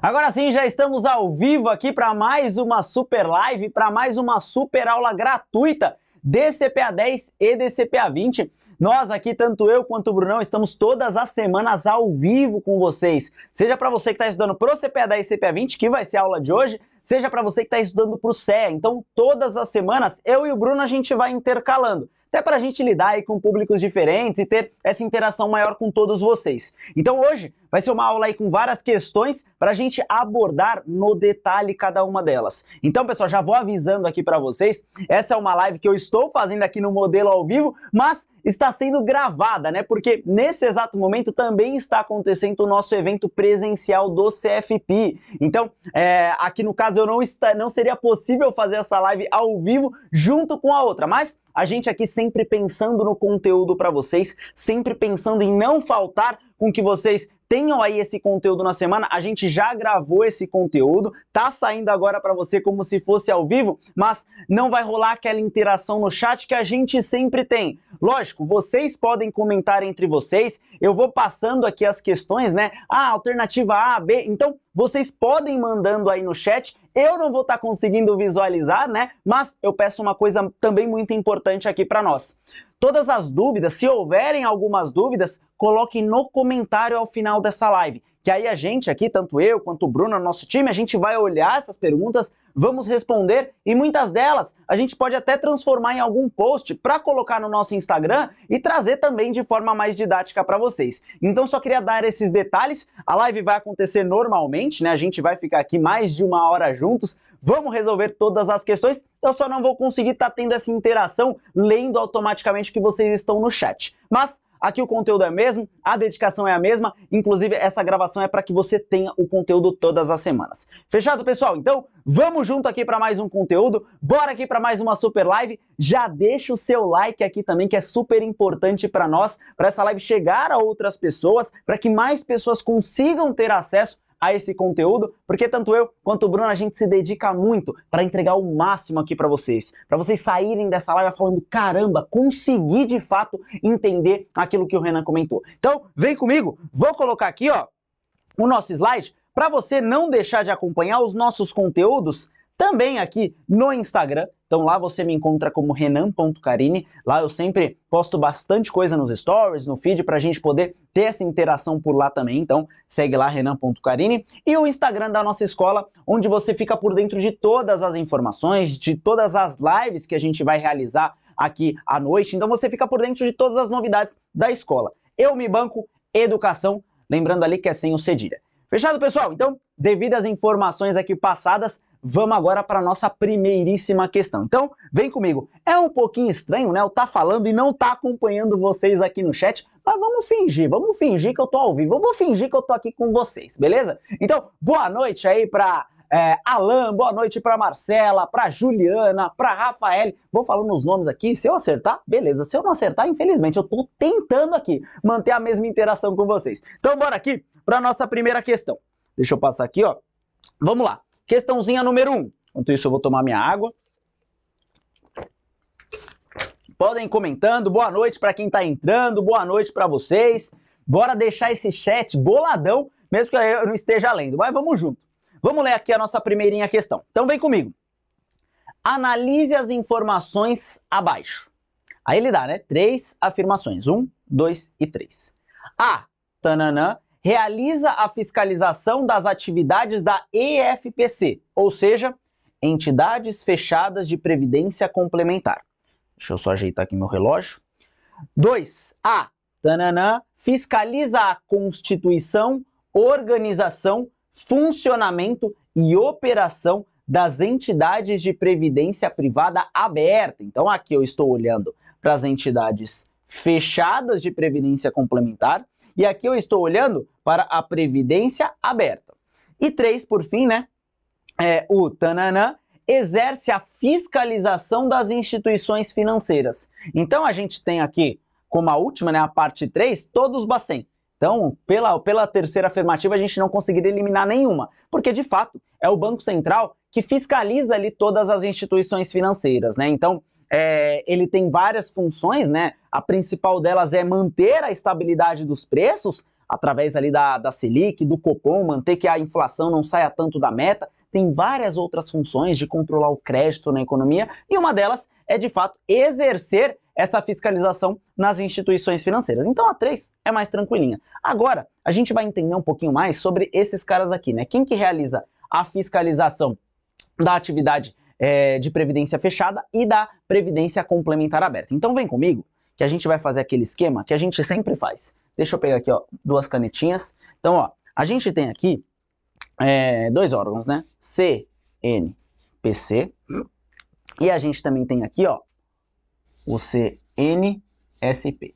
Agora sim, já estamos ao vivo aqui para mais uma super live, para mais uma super aula gratuita de CPA 10 e de CPA 20. Nós aqui, tanto eu quanto o Brunão, estamos todas as semanas ao vivo com vocês. Seja para você que está estudando pro CPA 10 e CPA 20, que vai ser a aula de hoje, seja para você que está estudando pro CEA. Então, todas as semanas, eu e o Bruno, a gente vai intercalando. Até para a gente lidar aí com públicos diferentes e ter essa interação maior com todos vocês. Então hoje vai ser uma aula aí com várias questões para a gente abordar no detalhe cada uma delas. Então, pessoal, já vou avisando aqui para vocês, essa é uma live que eu estou fazendo aqui no modelo ao vivo, mas está sendo gravada, né? Porque nesse exato momento também está acontecendo o nosso evento presencial do CFP. Então, aqui no caso eu não seria possível fazer essa live ao vivo junto com a outra, mas a gente aqui sempre pensando no conteúdo para vocês, sempre pensando em não faltar com que vocês tenham aí esse conteúdo na semana. A gente já gravou esse conteúdo, tá saindo agora para você como se fosse ao vivo, mas não vai rolar aquela interação no chat que a gente sempre tem. Lógico, vocês podem comentar entre vocês, eu vou passando aqui as questões, né? Alternativa A, B, então vocês podem mandando aí no chat, eu não vou estar conseguindo visualizar, né? Mas eu peço uma coisa também muito importante aqui para nós. Todas as dúvidas, se houverem algumas dúvidas, coloquem no comentário ao final dessa live. Que aí a gente aqui, tanto eu quanto o Bruno, nosso time, a gente vai olhar essas perguntas, vamos responder e muitas delas a gente pode até transformar em algum post para colocar no nosso Instagram e trazer também de forma mais didática para vocês. Então só queria dar esses detalhes, a live vai acontecer normalmente, né? A gente vai ficar aqui mais de 1 hora juntos, vamos resolver todas as questões, eu só não vou conseguir estar tendo essa interação lendo automaticamente o que vocês estão no chat. Mas aqui o conteúdo é o mesmo, a dedicação é a mesma, inclusive essa gravação é para que você tenha o conteúdo todas as semanas. Fechado, pessoal? Então, vamos junto aqui para mais um conteúdo, bora aqui para mais uma super live, já deixa o seu like aqui também, que é super importante para nós, para essa live chegar a outras pessoas, para que mais pessoas consigam ter acesso a esse conteúdo, porque tanto eu quanto o Bruno a gente se dedica muito para entregar o máximo aqui para vocês saírem dessa live falando, caramba, consegui de fato entender aquilo que o Renan comentou. Então, vem comigo, vou colocar aqui, ó, o nosso slide para você não deixar de acompanhar os nossos conteúdos também aqui no Instagram. Então lá você me encontra como renan.carini, lá eu sempre posto bastante coisa nos stories, no feed, pra gente poder ter essa interação por lá também, então segue lá renan.carini. E o Instagram da nossa escola, onde você fica por dentro de todas as informações, de todas as lives que a gente vai realizar aqui à noite, então você fica por dentro de todas as novidades da escola. Eu me banco educação, lembrando ali que é sem o cedilha. Fechado, pessoal? Então, devido às informações aqui passadas, vamos agora para a nossa primeiríssima questão. Então, vem comigo. É um pouquinho estranho, né? Eu tá falando e não tá acompanhando vocês aqui no chat, mas vamos fingir que eu tô ao vivo. Eu vou fingir que eu tô aqui com vocês, beleza? Então, boa noite aí para Alan, boa noite para Marcela, para Juliana, para Rafael. Vou falando os nomes aqui, se eu acertar, beleza. Se eu não acertar, infelizmente, eu tô tentando aqui manter a mesma interação com vocês. Então, bora aqui para nossa primeira questão. Deixa eu passar aqui, ó. Vamos lá. Questãozinha número 1. Enquanto isso, eu vou tomar minha água. Podem ir comentando. Boa noite para quem está entrando. Boa noite para vocês. Bora deixar esse chat boladão, mesmo que eu não esteja lendo. Mas vamos junto. Vamos ler aqui a nossa primeirinha questão. Então vem comigo. Analise as informações abaixo. Aí ele dá, né? 3 afirmações. 1, 2 e 3. A. Tananã. Realiza a fiscalização das atividades da EFPC, ou seja, entidades fechadas de previdência complementar. Deixa eu só ajeitar aqui meu relógio. 2. A. Tananã, fiscaliza a constituição, organização, funcionamento e operação das entidades de previdência privada aberta. Então aqui eu estou olhando para as entidades fechadas de previdência complementar, e aqui eu estou olhando para a previdência aberta. E 3, por fim, né? O Tananã exerce a fiscalização das instituições financeiras. Então a gente tem aqui, como a última, né, a parte 3, todos os Bacen. Então, pela terceira afirmativa, a gente não conseguiria eliminar nenhuma, porque de fato é o Banco Central que fiscaliza ali todas as instituições financeiras, né? Então, ele tem várias funções, né? A principal delas é manter a estabilidade dos preços, através ali da Selic, do Copom, manter que a inflação não saia tanto da meta. Tem várias outras funções de controlar o crédito na economia e uma delas é, de fato, exercer essa fiscalização nas instituições financeiras. Então a 3 é mais tranquilinha. Agora, a gente vai entender um pouquinho mais sobre esses caras aqui, né? Quem que realiza a fiscalização da atividade de previdência fechada e da previdência complementar aberta. Então vem comigo que a gente vai fazer aquele esquema que a gente sempre faz. Deixa eu pegar aqui, ó, 2 canetinhas. Então, ó, a gente tem aqui 2 órgãos, né? CNPC e a gente também tem aqui, ó, o CNSP.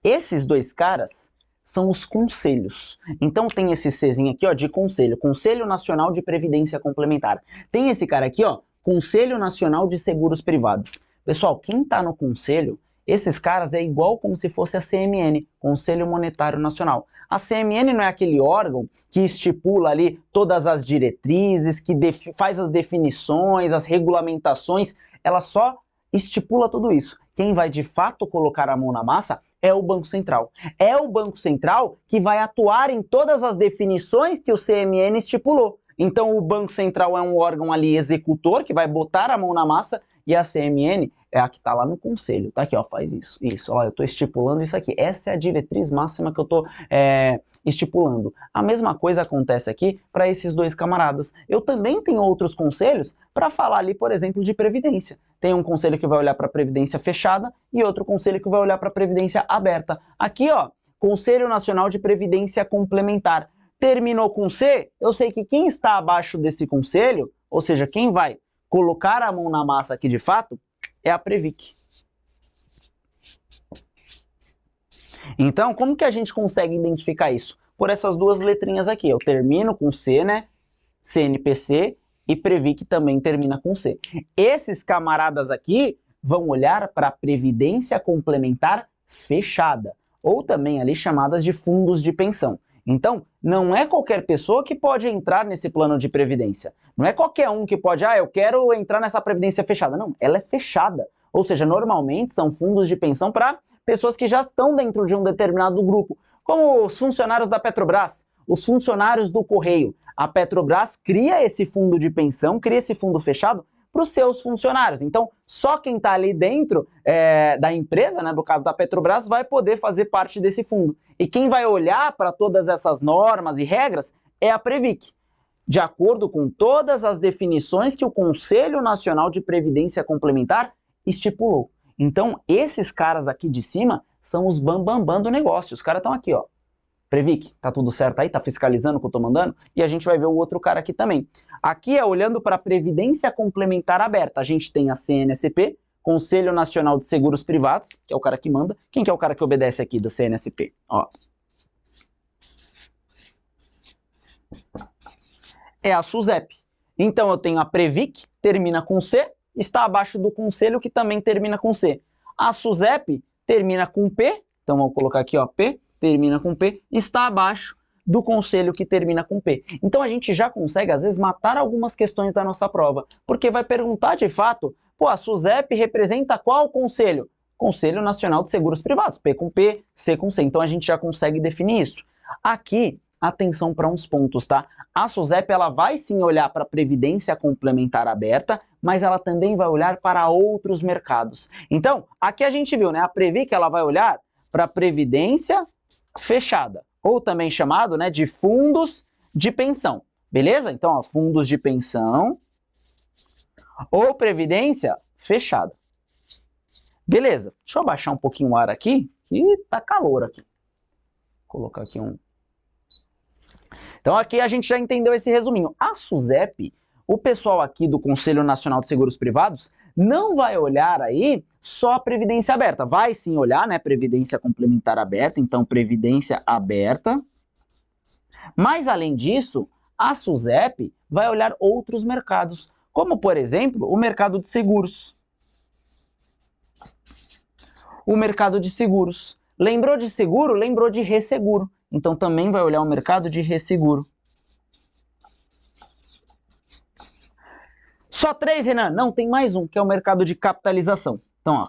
Esses 2 caras são os conselhos. Então tem esse Czinho aqui, ó, de conselho, Conselho Nacional de Previdência Complementar. Tem esse cara aqui, ó, Conselho Nacional de Seguros Privados. Pessoal, quem tá no conselho, esses caras é igual como se fosse a CMN, Conselho Monetário Nacional. A CMN não é aquele órgão que estipula ali todas as diretrizes, que faz as definições, as regulamentações, ela só estipula tudo isso. Quem vai de fato colocar a mão na massa é o Banco Central. É o Banco Central que vai atuar em todas as definições que o CMN estipulou. Então o Banco Central é um órgão ali executor que vai botar a mão na massa e a CMN é a que está lá no conselho. Tá aqui, ó, faz isso. Isso, ó, eu estou estipulando isso aqui. Essa é a diretriz máxima que eu estou estipulando. A mesma coisa acontece aqui para esses 2 camaradas. Eu também tenho outros conselhos para falar ali, por exemplo, de previdência. Tem um conselho que vai olhar para a previdência fechada e outro conselho que vai olhar para a previdência aberta. Aqui, ó, Conselho Nacional de Previdência Complementar. Terminou com C, eu sei que quem está abaixo desse conselho, ou seja, quem vai colocar a mão na massa aqui de fato, é a Previc. Então, como que a gente consegue identificar isso? Por essas 2 letrinhas aqui. Eu termino com C, né? CNPC e Previc também termina com C. Esses camaradas aqui vão olhar para a Previdência Complementar Fechada, ou também ali chamadas de fundos de pensão. Então, não é qualquer pessoa que pode entrar nesse plano de previdência. Não é qualquer um que pode, eu quero entrar nessa previdência fechada. Não, ela é fechada. Ou seja, normalmente são fundos de pensão para pessoas que já estão dentro de um determinado grupo, como os funcionários da Petrobras, os funcionários do Correio. A Petrobras cria esse fundo de pensão, cria esse fundo fechado para os seus funcionários. Então, só quem está ali dentro da empresa, né, no caso da Petrobras, vai poder fazer parte desse fundo. E quem vai olhar para todas essas normas e regras é a Previc, de acordo com todas as definições que o Conselho Nacional de Previdência Complementar estipulou. Então, esses caras aqui de cima são os bambambam do negócio. Os caras estão aqui, ó. Previc, tá tudo certo aí? Tá fiscalizando o que eu tô mandando? E a gente vai ver o outro cara aqui também. Aqui é olhando para a Previdência Complementar Aberta. A gente tem a CNSP, Conselho Nacional de Seguros Privados, que é o cara que manda. Quem que é o cara que obedece aqui do CNSP? Ó. É a SUSEP. Então eu tenho a Previc, termina com C, está abaixo do conselho que também termina com C. A SUSEP termina com P, então vamos colocar aqui, ó, P, termina com P, está abaixo do conselho que termina com P. Então a gente já consegue, às vezes, matar algumas questões da nossa prova, porque vai perguntar de fato, pô, a SUSEP representa qual conselho? Conselho Nacional de Seguros Privados, P com P, C com C. Então a gente já consegue definir isso. Aqui, atenção para uns pontos, tá? A SUSEP, ela vai sim olhar para a Previdência Complementar Aberta, mas ela também vai olhar para outros mercados. Então, aqui a gente viu, né? A Previc, ela vai olhar para a Previdência Fechada, ou também chamado, né, de fundos de pensão, beleza? Então, ó, fundos de pensão ou Previdência Fechada. Beleza, deixa eu abaixar um pouquinho o ar aqui, que tá calor aqui. Vou colocar aqui um... Então aqui a gente já entendeu esse resuminho. A SUSEP, o pessoal aqui do Conselho Nacional de Seguros Privados, não vai olhar aí só a Previdência Aberta. Vai sim olhar, né, Previdência Complementar Aberta, então Previdência Aberta. Mas além disso, a SUSEP vai olhar outros mercados, como por exemplo, o mercado de seguros. O mercado de seguros. Lembrou de seguro? Lembrou de resseguro. Então também vai olhar o mercado de resseguro. Só 3, Renan? Não, tem mais um, que é o mercado de capitalização. Então, ó,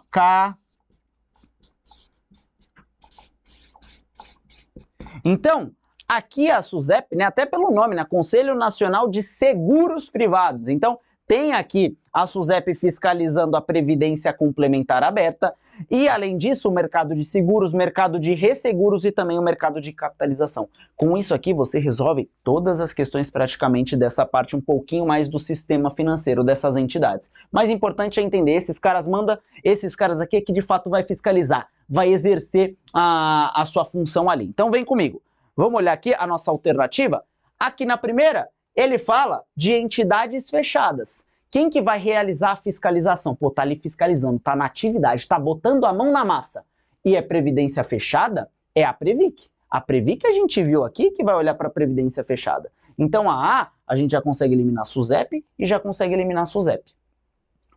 Então, aqui a SUSEP, né, até pelo nome, né, Conselho Nacional de Seguros Privados. Então, tem aqui a SUSEP fiscalizando a previdência complementar aberta e, além disso, o mercado de seguros, mercado de resseguros e também o mercado de capitalização. Com isso aqui, você resolve todas as questões praticamente dessa parte um pouquinho mais do sistema financeiro dessas entidades. Mais importante é entender, esses caras mandam, esses caras aqui que de fato vai fiscalizar, vai exercer a sua função ali. Então vem comigo. Vamos olhar aqui a nossa alternativa. Aqui na primeira, ele fala de entidades fechadas. Quem que vai realizar a fiscalização? Pô, tá ali fiscalizando, tá na atividade, tá botando a mão na massa. E é previdência fechada? É a Previc. A Previc a gente viu aqui que vai olhar para a previdência fechada. Então a gente já consegue eliminar a SUSEP e já consegue eliminar a SUSEP.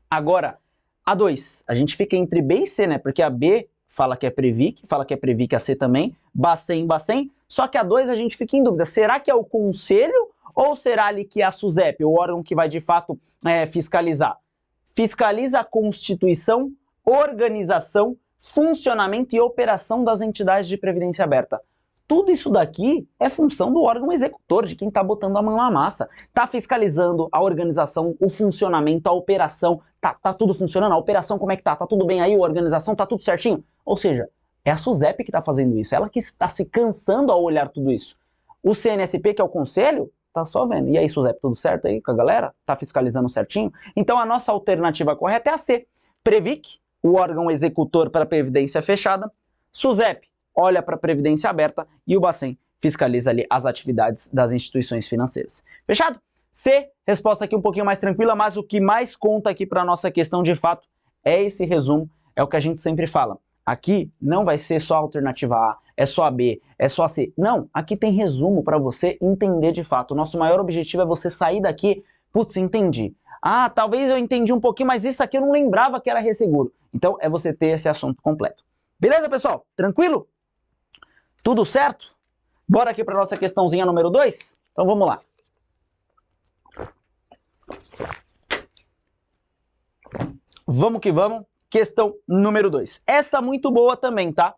Agora, a 2, a gente fica entre B e C, né? Porque a B fala que é Previc, fala que é Previc, a C também, Bacen, Bacen. Só que a 2 a gente fica em dúvida, será que é o conselho ou será ali que é a SUSEP, o órgão que vai de fato fiscalizar? Fiscaliza a constituição, organização, funcionamento e operação das entidades de previdência aberta. Tudo isso daqui é função do órgão executor, de quem está botando a mão na massa. Está fiscalizando a organização, o funcionamento, a operação. Tá tudo funcionando? A operação como é que tá? Tá tudo bem aí? A organização tá tudo certinho? Ou seja, é a SUSEP que está fazendo isso. Ela que está se cansando ao olhar tudo isso. O CNSP, que é o conselho, tá só vendo. E aí, SUSEP, tudo certo aí com a galera? Tá fiscalizando certinho? Então a nossa alternativa correta é a C. Previc, o órgão executor para a previdência fechada. SUSEP, olha para a previdência aberta e o Bacen fiscaliza ali as atividades das instituições financeiras. Fechado? C, resposta aqui um pouquinho mais tranquila, mas o que mais conta aqui para a nossa questão de fato é esse resumo, é o que a gente sempre fala. Aqui não vai ser só a alternativa A, é só a B, é só a C. Não, aqui tem resumo para você entender de fato. O nosso maior objetivo é você sair daqui, putz, entendi. Ah, talvez eu entendi um pouquinho, mas isso aqui eu não lembrava que era resseguro. Então é você ter esse assunto completo. Beleza, pessoal? Tranquilo? Tudo certo? Bora aqui para nossa questãozinha número 2? Então vamos lá. Vamos que vamos. Questão número 2. Essa muito boa também, tá?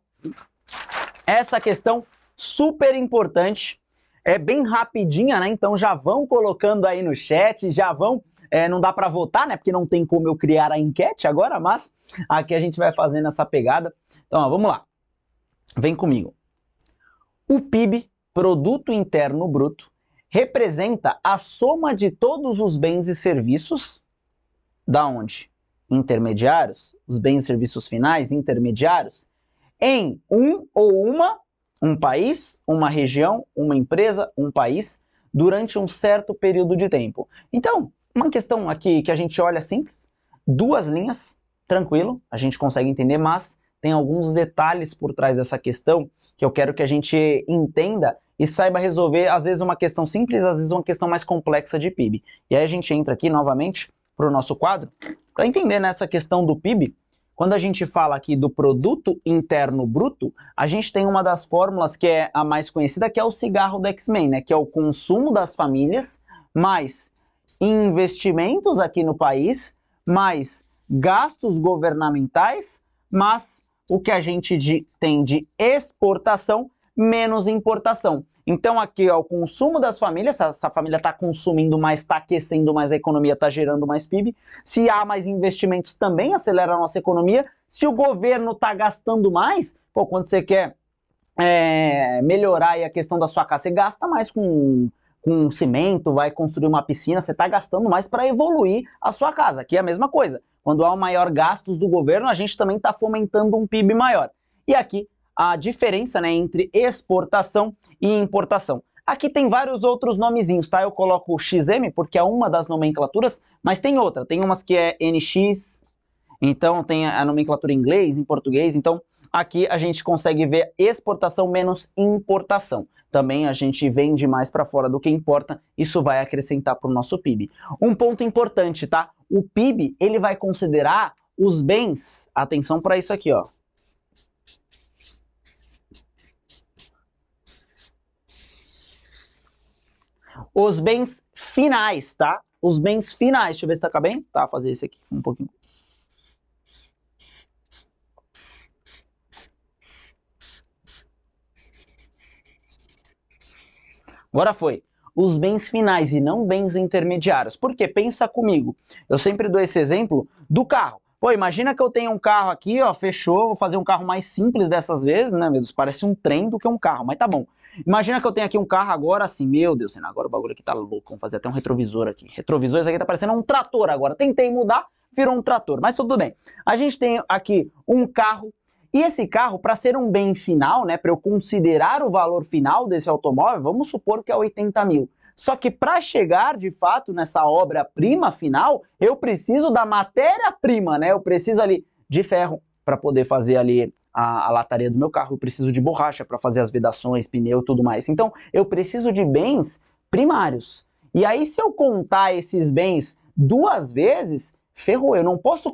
Essa questão super importante. É bem rapidinha, né? Então já vão colocando aí no chat, já vão... não dá para votar, né? Porque não tem como eu criar a enquete agora, mas aqui a gente vai fazendo essa pegada. Então, ó, vamos lá. Vem comigo. O PIB, Produto Interno Bruto, representa a soma de todos os bens e serviços, da onde? Intermediários, os bens e serviços finais, intermediários, em um país, uma região, uma empresa, um país, durante um certo período de tempo. Então, uma questão aqui que a gente olha simples, 2 linhas, tranquilo, a gente consegue entender, mas tem alguns detalhes por trás dessa questão que eu quero que a gente entenda e saiba resolver, às vezes uma questão simples, às vezes uma questão mais complexa de PIB. E aí a gente entra aqui novamente para o nosso quadro, para entender nessa questão do PIB. Quando a gente fala aqui do Produto Interno Bruto, a gente tem uma das fórmulas que é a mais conhecida, que é o cigarro do X-Men, né? Que é o consumo das famílias, mais investimentos aqui no país, mais gastos governamentais, mas o que a gente tem de exportação menos importação. Então aqui ó, o consumo das famílias, essa família está consumindo mais, está aquecendo mais a economia, está gerando mais PIB. Se há mais investimentos também acelera a nossa economia. Se o governo está gastando mais, pô, quando você quer melhorar aí a questão da sua casa, você gasta mais com cimento, vai construir uma piscina, você está gastando mais para evoluir a sua casa. Aqui é a mesma coisa. Quando há um maior gastos do governo, a gente também está fomentando um PIB maior. E aqui a diferença, né, entre exportação e importação. Aqui tem vários outros nomezinhos, tá? Eu coloco o XM porque é uma das nomenclaturas, mas tem outra. Tem umas que é NX, então tem a nomenclatura em inglês, em português. Então aqui a gente consegue ver exportação menos importação. Também a gente vende mais para fora do que importa, isso vai acrescentar para o nosso PIB. Um ponto importante, tá? O PIB, ele vai considerar os bens, atenção para isso aqui, ó. Os bens finais, tá? Os bens finais. Deixa eu ver se tá bem. Tá, fazer esse aqui um pouquinho. Agora foi. Os bens finais e não bens intermediários. Por quê? Pensa comigo. Eu sempre dou esse exemplo do carro. Pô, imagina que eu tenho um carro aqui, ó, fechou, vou fazer um carro mais simples dessas vezes, né, meu Deus, parece um trem do que um carro, mas tá bom. Imagina que eu tenho aqui um carro agora assim, meu Deus, agora o bagulho aqui tá louco, vamos fazer até um retrovisor aqui. Retrovisor, isso aqui tá parecendo um trator agora, tentei mudar, virou um trator, mas tudo bem. A gente tem aqui um carro, e esse carro, para ser um bem final, né, para eu considerar o valor final desse automóvel, vamos supor que é 80 mil. Só que para chegar, de fato, nessa obra-prima final, eu preciso da matéria-prima, né? Eu preciso ali de ferro para poder fazer ali a lataria do meu carro, eu preciso de borracha para fazer as vedações, pneu e tudo mais. Então, eu preciso de bens primários. E aí, se eu contar esses bens duas vezes, ferrou, eu não posso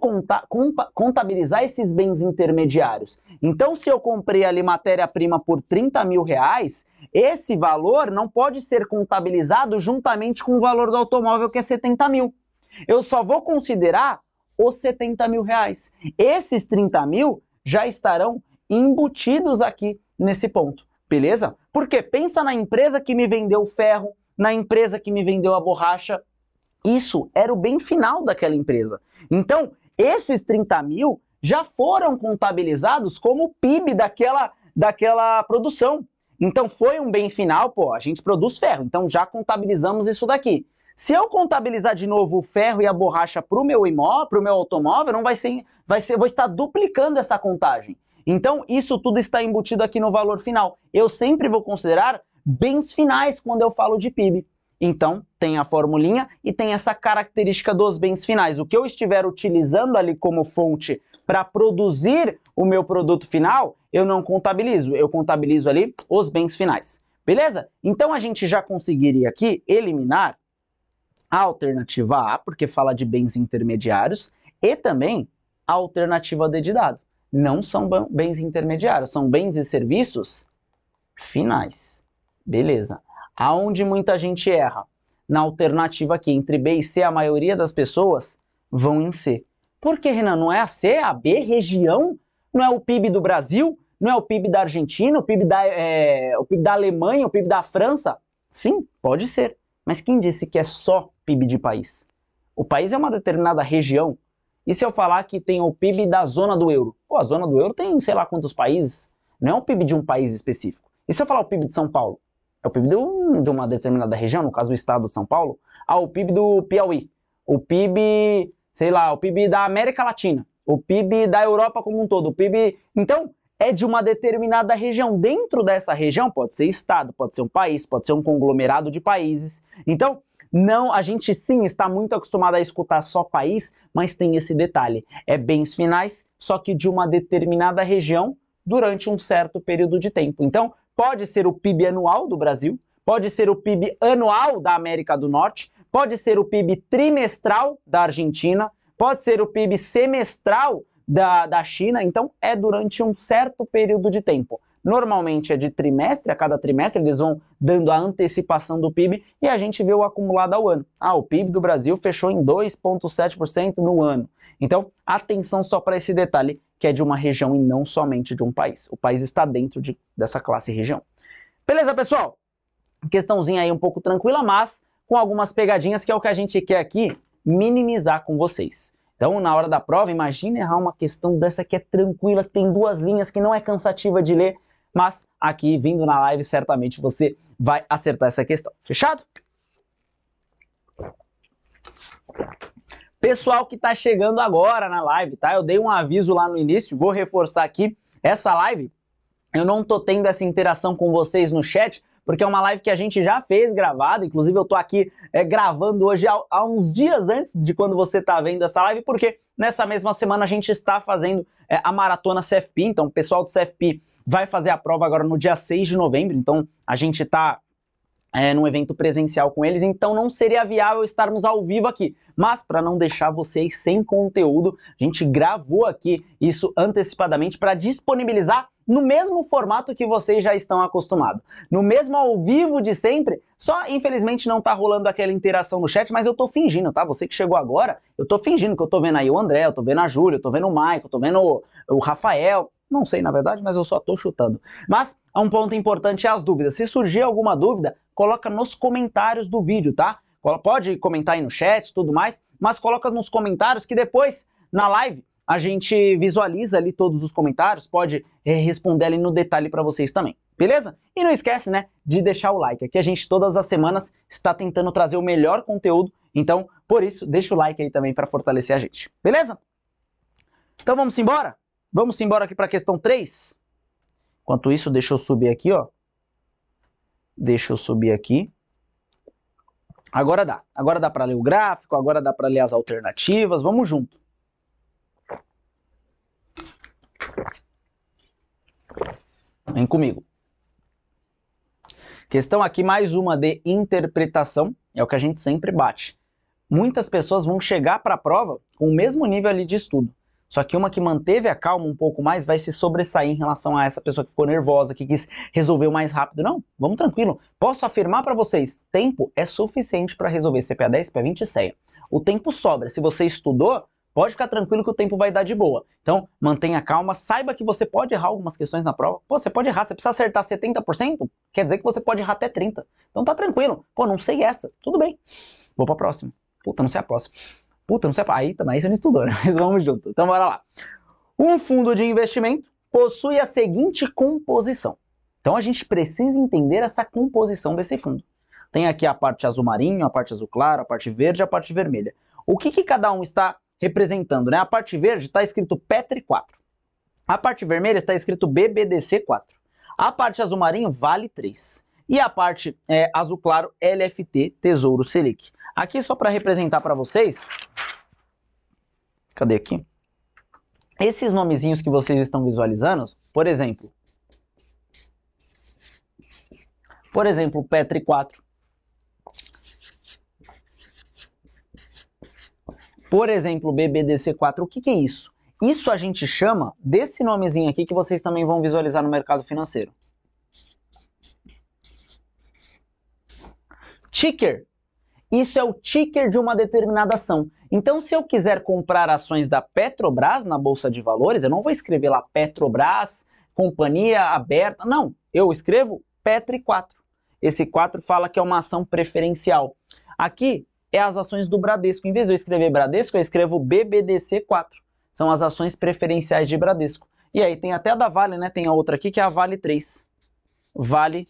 contabilizar esses bens intermediários. Então, se eu comprei ali matéria-prima por 30 mil reais, esse valor não pode ser contabilizado juntamente com o valor do automóvel, que é 70 mil. Eu só vou considerar os 70 mil reais. Esses 30 mil já estarão embutidos aqui nesse ponto, beleza? Porque pensa na empresa que me vendeu o ferro, na empresa que me vendeu a borracha. Isso era o bem final daquela empresa. Então, esses 30 mil já foram contabilizados como PIB daquela produção. Então, foi um bem final, pô, a gente produz ferro, então já contabilizamos isso daqui. Se eu contabilizar de novo o ferro e a borracha para o meu imóvel, para o meu automóvel, não vou estar duplicando essa contagem. Então, isso tudo está embutido aqui no valor final. Eu sempre vou considerar bens finais quando eu falo de PIB. Então, tem a formulinha e tem essa característica dos bens finais. O que eu estiver utilizando ali como fonte para produzir o meu produto final, eu não contabilizo, eu contabilizo ali os bens finais. Beleza? Então, a gente já conseguiria aqui eliminar a alternativa A, porque fala de bens intermediários, e também a alternativa D de dado. Não são bens intermediários, são bens e serviços finais. Beleza. Aonde muita gente erra? Na alternativa aqui, entre B e C, a maioria das pessoas vão em C. Por que, Renan? Não é a C, a B, região? Não é o PIB do Brasil? Não é o PIB da Argentina? O PIB da Alemanha? O PIB da França? Sim, pode ser. Mas quem disse que é só PIB de país? O país é uma determinada região. E se eu falar que tem o PIB da zona do euro? Pô, a zona do euro tem sei lá quantos países. Não é o PIB de um país específico. E se eu falar o PIB de São Paulo? É o PIB de uma determinada região, no caso o estado de São Paulo. Ah, o PIB do Piauí. O PIB, sei lá, o PIB da América Latina. O PIB da Europa como um todo. O PIB... Então, é de uma determinada região. Dentro dessa região pode ser estado, pode ser um país, pode ser um conglomerado de países. Então, não, a gente sim está muito acostumado a escutar só país, mas tem esse detalhe. É bens finais, só que de uma determinada região durante um certo período de tempo. Então, pode ser o PIB anual do Brasil, pode ser o PIB anual da América do Norte, pode ser o PIB trimestral da Argentina, pode ser o PIB semestral da China, então é durante um certo período de tempo. Normalmente é de trimestre, a cada trimestre eles vão dando a antecipação do PIB e a gente vê o acumulado ao ano. Ah, o PIB do Brasil fechou em 2,7% no ano. Então, atenção só para esse detalhe, que é de uma região e não somente de um país. O país está dentro dessa classe região. Beleza, pessoal? Questãozinha aí um pouco tranquila, mas com algumas pegadinhas que é o que a gente quer aqui minimizar com vocês. Então, na hora da prova, imagine errar uma questão dessa que é tranquila, que tem duas linhas, que não é cansativa de ler, mas aqui, vindo na live, certamente você vai acertar essa questão. Fechado? Pessoal que está chegando agora na live, tá? Eu dei um aviso lá no início, vou reforçar aqui. Essa live, eu não tô tendo essa interação com vocês no chat, porque é uma live que a gente já fez gravada, inclusive eu tô aqui gravando hoje há uns dias antes de quando você tá vendo essa live, porque nessa mesma semana a gente está fazendo a maratona CFP, então o pessoal do CFP vai fazer a prova agora no dia 6 de novembro, então a gente tá num evento presencial com eles, então não seria viável estarmos ao vivo aqui. Mas para não deixar vocês sem conteúdo, a gente gravou aqui isso antecipadamente para disponibilizar no mesmo formato que vocês já estão acostumados. No mesmo ao vivo de sempre, só infelizmente não tá rolando aquela interação no chat, mas eu tô fingindo, tá? Você que chegou agora, eu tô fingindo que eu tô vendo aí o André, eu tô vendo a Júlia, eu tô vendo o Maicon, eu tô vendo o Rafael. Não sei, na verdade, mas eu só tô chutando. Mas um ponto importante é as dúvidas. Se surgir alguma dúvida, coloca nos comentários do vídeo, tá? Pode comentar aí no chat e tudo mais, mas coloca nos comentários que depois, na live, a gente visualiza ali todos os comentários, pode responder ali no detalhe para vocês também, beleza? E não esquece, né, de deixar o like. Aqui a gente todas as semanas está tentando trazer o melhor conteúdo, então, por isso, deixa o like aí também para fortalecer a gente, beleza? Então vamos embora? Vamos embora aqui para a questão 3? Enquanto isso, deixa eu subir aqui, ó. Deixa eu subir aqui. Agora dá para ler o gráfico, agora dá para ler as alternativas, vamos junto. Vem comigo. Questão aqui, mais uma de interpretação, é o que a gente sempre bate. Muitas pessoas vão chegar para a prova com o mesmo nível ali de estudo. Só que uma que manteve a calma um pouco mais vai se sobressair em relação a essa pessoa que ficou nervosa, que quis resolver o mais rápido. Não, vamos tranquilo. Posso afirmar para vocês, tempo é suficiente para resolver CPA 10, CPA 20 e CEA. O tempo sobra. Se você estudou, pode ficar tranquilo que o tempo vai dar de boa. Então, mantenha calma, saiba que você pode errar algumas questões na prova. Pô, você pode errar, você precisa acertar 70%, quer dizer que você pode errar até 30%. Então tá tranquilo. Pô, não sei essa, tudo bem. Vou pra próxima. Puta, não sei a próxima. Puta, não sei a... Aí também você não estudou, né? Mas vamos junto. Então bora lá. Um fundo de investimento possui a seguinte composição. Então a gente precisa entender essa composição desse fundo. Tem aqui a parte azul marinho, a parte azul claro, a parte verde e a parte vermelha. O que cada um está representando, né? A parte verde está escrito Petri 4. A parte vermelha está escrito BBDC 4. A parte azul marinho Vale 3. E a parte azul claro LFT Tesouro Selic. Aqui só para representar para vocês, cadê aqui? Esses nomezinhos que vocês estão visualizando, por exemplo, Petri 4. Por exemplo, BBDC4, o que é isso? Isso a gente chama desse nomezinho aqui que vocês também vão visualizar no mercado financeiro. Ticker. Isso é o ticker de uma determinada ação. Então, se eu quiser comprar ações da Petrobras na Bolsa de Valores, eu não vou escrever lá Petrobras, companhia aberta. Não, eu escrevo Petri 4. Esse 4 fala que é uma ação preferencial. Aqui é as ações do Bradesco. Em vez de eu escrever Bradesco, eu escrevo BBDC 4. São as ações preferenciais de Bradesco. E aí tem até a da Vale, né? Tem a outra aqui que é a Vale 3. Vale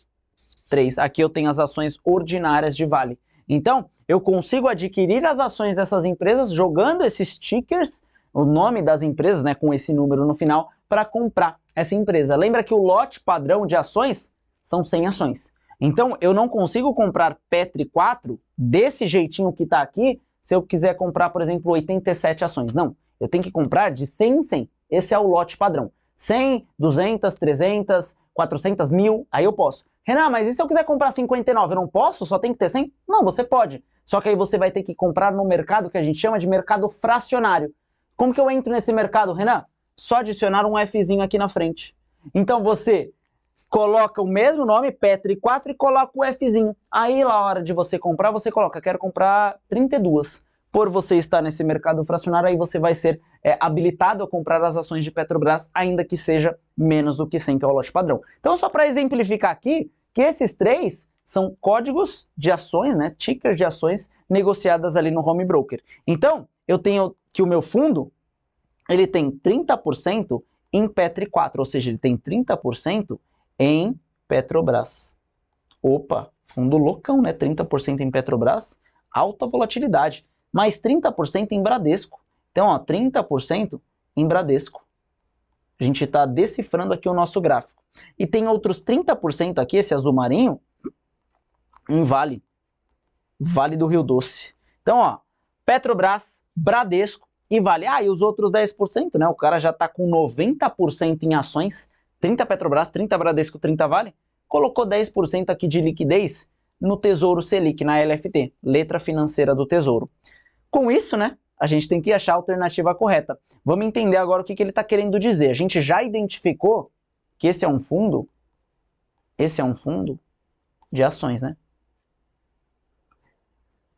3. Aqui eu tenho as ações ordinárias de Vale. Então, eu consigo adquirir as ações dessas empresas jogando esses tickers, o nome das empresas, né, com esse número no final, para comprar essa empresa. Lembra que o lote padrão de ações são 100 ações. Então, eu não consigo comprar Petri 4 desse jeitinho que está aqui, se eu quiser comprar, por exemplo, 87 ações. Não, eu tenho que comprar de 100 em 100. Esse é o lote padrão. 100, 200, 300, 400, 1000, aí eu posso. Renan, mas e se eu quiser comprar 59, eu não posso? Só tem que ter 100? Não, você pode. Só que aí você vai ter que comprar no mercado que a gente chama de mercado fracionário. Como que eu entro nesse mercado, Renan? Só adicionar um Fzinho aqui na frente. Então você coloca o mesmo nome, Petri 4, e coloca o Fzinho. Aí, na hora de você comprar, você coloca, quero comprar 32. Por você estar nesse mercado fracionário, aí você vai ser habilitado a comprar as ações de Petrobras, ainda que seja menos do que 100, que é o lote padrão. Então, só para exemplificar aqui, que esses três são códigos de ações, né, tickers de ações negociadas ali no home broker. Então, eu tenho que o meu fundo, ele tem 30% em Petri 4, ou seja, ele tem 30% em Petrobras. Opa, fundo loucão, né? 30% em Petrobras, alta volatilidade. Mais 30% em Bradesco. Então, ó, 30% em Bradesco. A gente está decifrando aqui o nosso gráfico. E tem outros 30% aqui, esse azul marinho, em Vale. Vale do Rio Doce. Então, ó, Petrobras, Bradesco e Vale. Ah, e os outros 10%, né? O cara já está com 90% em ações. 30 Petrobras, 30 Bradesco, 30 Vale. Colocou 10% aqui de liquidez no Tesouro Selic, na LFT, letra financeira do Tesouro. Com isso, né, a gente tem que achar a alternativa correta. Vamos entender agora o que ele está querendo dizer. A gente já identificou que esse é um fundo de ações, né?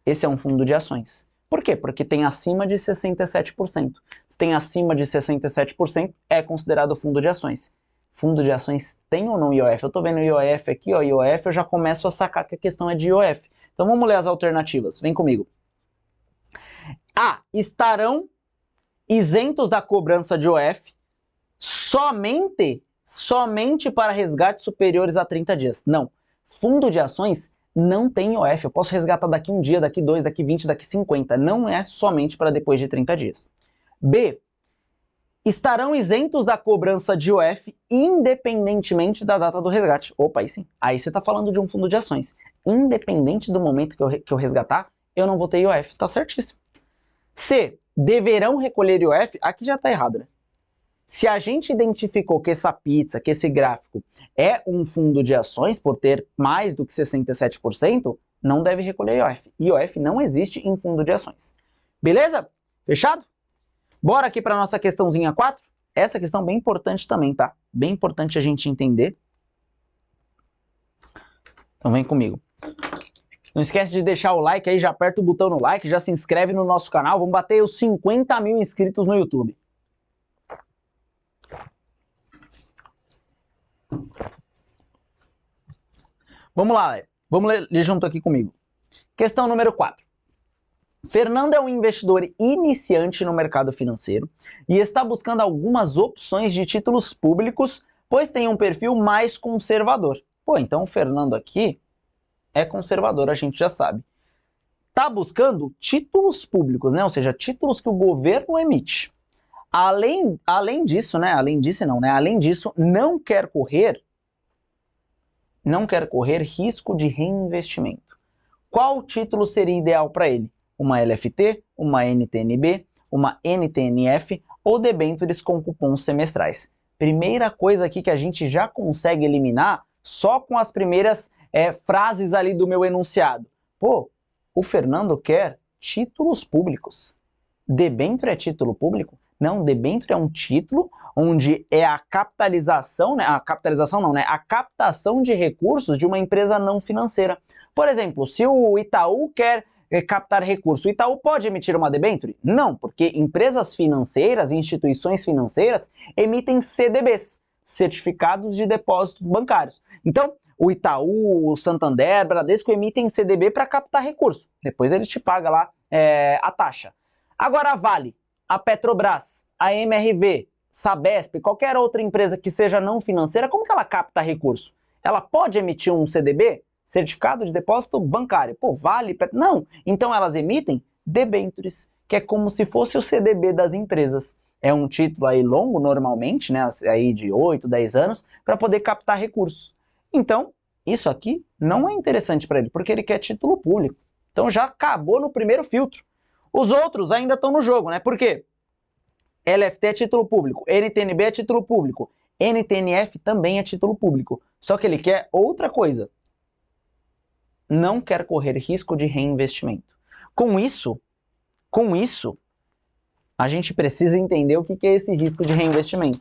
Esse é um fundo de ações. Por quê? Porque tem acima de 67%. Se tem acima de 67%, é considerado fundo de ações. Fundo de ações tem ou não IOF? Eu estou vendo IOF aqui, ó, IOF, eu já começo a sacar que a questão é de IOF. Então vamos ler as alternativas, vem comigo. A. Estarão isentos da cobrança de IOF somente para resgates superiores a 30 dias. Não. Fundo de ações não tem IOF. Eu posso resgatar daqui um dia, daqui 2, daqui 20, daqui 50. Não é somente para depois de 30 dias. B. Estarão isentos da cobrança de IOF independentemente da data do resgate. Opa, aí sim. Aí você está falando de um fundo de ações. Independente do momento que eu resgatar, eu não vou ter IOF. Tá certíssimo. C. Deverão recolher IOF. Aqui já está errado, né? Se a gente identificou que essa pizza, que esse gráfico é um fundo de ações por ter mais do que 67%, não deve recolher IOF. IOF não existe em fundo de ações. Beleza? Fechado? Bora aqui para nossa questãozinha 4. Essa questão é bem importante também, tá? Bem importante a gente entender. Então vem comigo. Não esquece de deixar o like aí, já aperta o botão no like, já se inscreve no nosso canal. Vamos bater os 50 mil inscritos no YouTube. Vamos lá, vamos ler junto aqui comigo. Questão número 4. Fernando é um investidor iniciante no mercado financeiro e está buscando algumas opções de títulos públicos, pois tem um perfil mais conservador. Pô, então o Fernando aqui é conservador, a gente já sabe. Está buscando títulos públicos, né? Ou seja, títulos que o governo emite. Além disso, não quer correr risco de reinvestimento. Qual título seria ideal para ele? Uma LFT, uma NTNB, uma NTNF ou debêntures com cupons semestrais? Primeira coisa aqui que a gente já consegue eliminar só com as primeiras frases ali do meu enunciado. Pô, o Fernando quer títulos públicos. Debênture é título público? Não, debênture é um título onde é a capitalização, né? A captação de recursos de uma empresa não financeira. Por exemplo, se o Itaú quer captar recurso, o Itaú pode emitir uma debênture? Não, porque empresas financeiras, instituições financeiras, emitem CDBs, Certificados de Depósitos Bancários. Então, o Itaú, o Santander, Bradesco emitem CDB para captar recurso. Depois ele te paga lá a taxa. Agora a Vale, a Petrobras, a MRV, Sabesp, qualquer outra empresa que seja não financeira, como que ela capta recurso? Ela pode emitir um CDB? Certificado de Depósito Bancário. Pô, Vale, não. Então elas emitem debêntures, que é como se fosse o CDB das empresas. É um título aí longo, normalmente, né, aí de 8, 10 anos, para poder captar recursos. Então, isso aqui não é interessante para ele, porque ele quer título público. Então já acabou no primeiro filtro. Os outros ainda estão no jogo, né? Por quê? LFT é título público, NTNB é título público, NTNF também é título público. Só que ele quer outra coisa. Não quer correr risco de reinvestimento. Com isso, a gente precisa entender o que é esse risco de reinvestimento.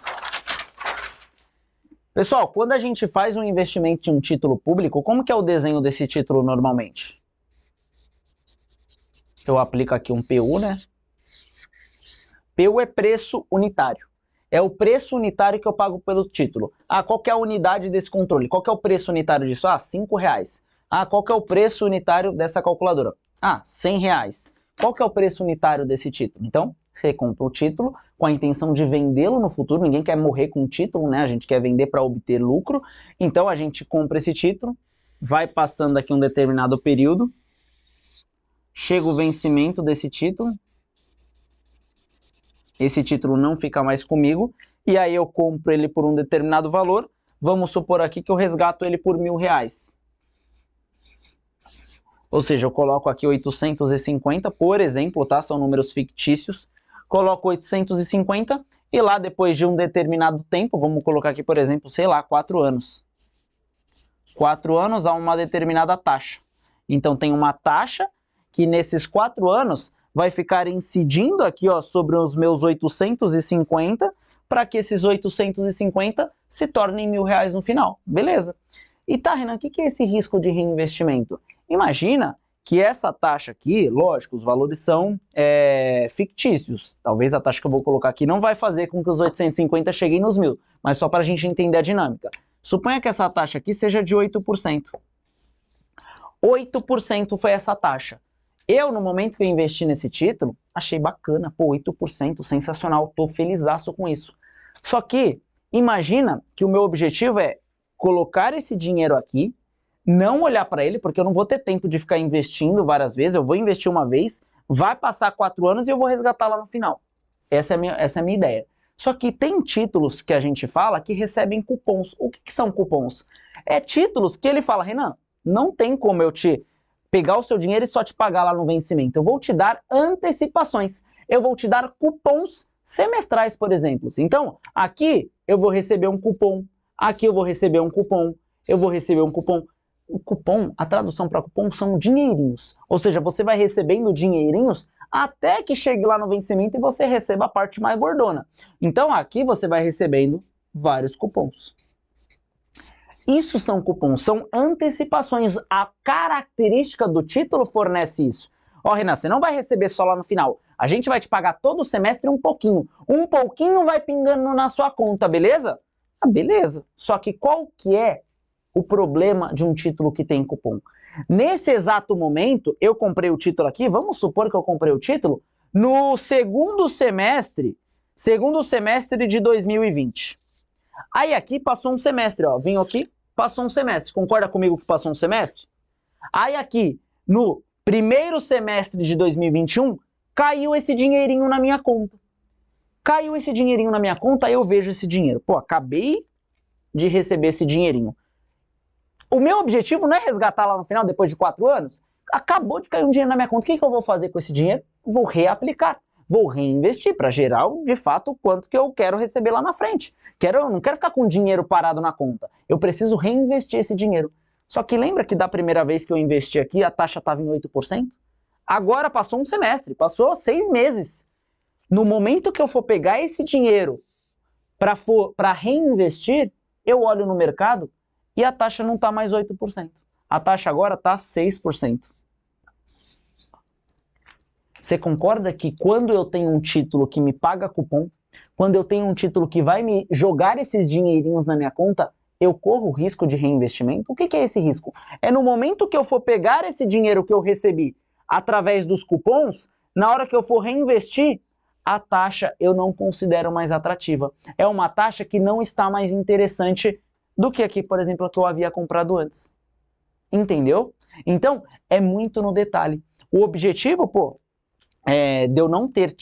Pessoal, quando a gente faz um investimento em um título público, como que é o desenho desse título normalmente? Eu aplico aqui um PU, né? PU é preço unitário. É o preço unitário que eu pago pelo título. Ah, qual que é a unidade desse controle? Qual que é o preço unitário disso? Ah, R$5. Ah, qual que é o preço unitário dessa calculadora? Ah, R$100. Qual que é o preço unitário desse título? Então, você compra o título com a intenção de vendê-lo no futuro. Ninguém quer morrer com o título, né? A gente quer vender para obter lucro. Então, a gente compra esse título, vai passando aqui um determinado período, chega o vencimento desse título, esse título não fica mais comigo, e aí eu compro ele por um determinado valor. Vamos supor aqui que eu resgato ele por R$1.000. Ou seja, eu coloco aqui 850, por exemplo, tá? São números fictícios. Coloco 850 e lá depois de um determinado tempo, vamos colocar aqui, por exemplo, sei lá, 4 anos. 4 anos a uma determinada taxa. Então tem uma taxa que nesses 4 anos vai ficar incidindo aqui, ó, sobre os meus 850, para que esses 850 se tornem R$1.000 no final. Beleza. E tá, Renan, o que é esse risco de reinvestimento? Imagina que essa taxa aqui, lógico, os valores são fictícios. Talvez a taxa que eu vou colocar aqui não vai fazer com que os 850 cheguem nos 1.000, mas só para a gente entender a dinâmica. Suponha que essa taxa aqui seja de 8%. 8% foi essa taxa. Eu, no momento que eu investi nesse título, achei bacana. Pô, 8%, sensacional, tô felizaço com isso. Só que, imagina que o meu objetivo é colocar esse dinheiro aqui, não olhar para ele, porque eu não vou ter tempo de ficar investindo várias vezes, eu vou investir uma vez, vai passar 4 anos e eu vou resgatar lá no final. Essa é a minha ideia. Só que tem títulos que a gente fala que recebem cupons. O que são cupons? É títulos que ele fala, Renan, não tem como eu te pegar o seu dinheiro e só te pagar lá no vencimento. Eu vou te dar antecipações. Eu vou te dar cupons semestrais, por exemplo. Então, aqui eu vou receber um cupom, aqui eu vou receber um cupom, eu vou receber um cupom. O cupom, a tradução para cupom são dinheirinhos. Ou seja, você vai recebendo dinheirinhos até que chegue lá no vencimento e você receba a parte mais gordona. Então aqui você vai recebendo vários cupons. Isso são cupons, são antecipações. A característica do título fornece isso. Ó, Renan, você não vai receber só lá no final. A gente vai te pagar todo o semestre um pouquinho. Um pouquinho vai pingando na sua conta, beleza? Ah, beleza. Só que qual que é o problema de um título que tem cupom? Nesse exato momento, eu comprei o título aqui, vamos supor que eu comprei o título no segundo semestre de 2020. Aí aqui passou um semestre, ó, vim aqui, passou um semestre. Concorda comigo que passou um semestre? Aí aqui, no primeiro semestre de 2021, caiu esse dinheirinho na minha conta. Caiu esse dinheirinho na minha conta, aí eu vejo esse dinheiro. Pô, acabei de receber esse dinheirinho. O meu objetivo não é resgatar lá no final, depois de 4 anos. Acabou de cair um dinheiro na minha conta. O que eu vou fazer com esse dinheiro? Vou reaplicar. Vou reinvestir para gerar, de fato, o quanto que eu quero receber lá na frente. Eu não quero ficar com dinheiro parado na conta. Eu preciso reinvestir esse dinheiro. Só que lembra que da primeira vez que eu investi aqui, a taxa estava em 8%? Agora passou um semestre, passou 6 meses. No momento que eu for pegar esse dinheiro para reinvestir, eu olho no mercado e a taxa não está mais 8%. A taxa agora está 6%. Você concorda que quando eu tenho um título que me paga cupom, quando eu tenho um título que vai me jogar esses dinheirinhos na minha conta, eu corro o risco de reinvestimento? O que é esse risco? É no momento que eu for pegar esse dinheiro que eu recebi através dos cupons, na hora que eu for reinvestir, a taxa eu não considero mais atrativa. É uma taxa que não está mais interessante do que aqui, por exemplo, a que eu havia comprado antes. Entendeu? Então, é muito no detalhe. O objetivo, de eu não ter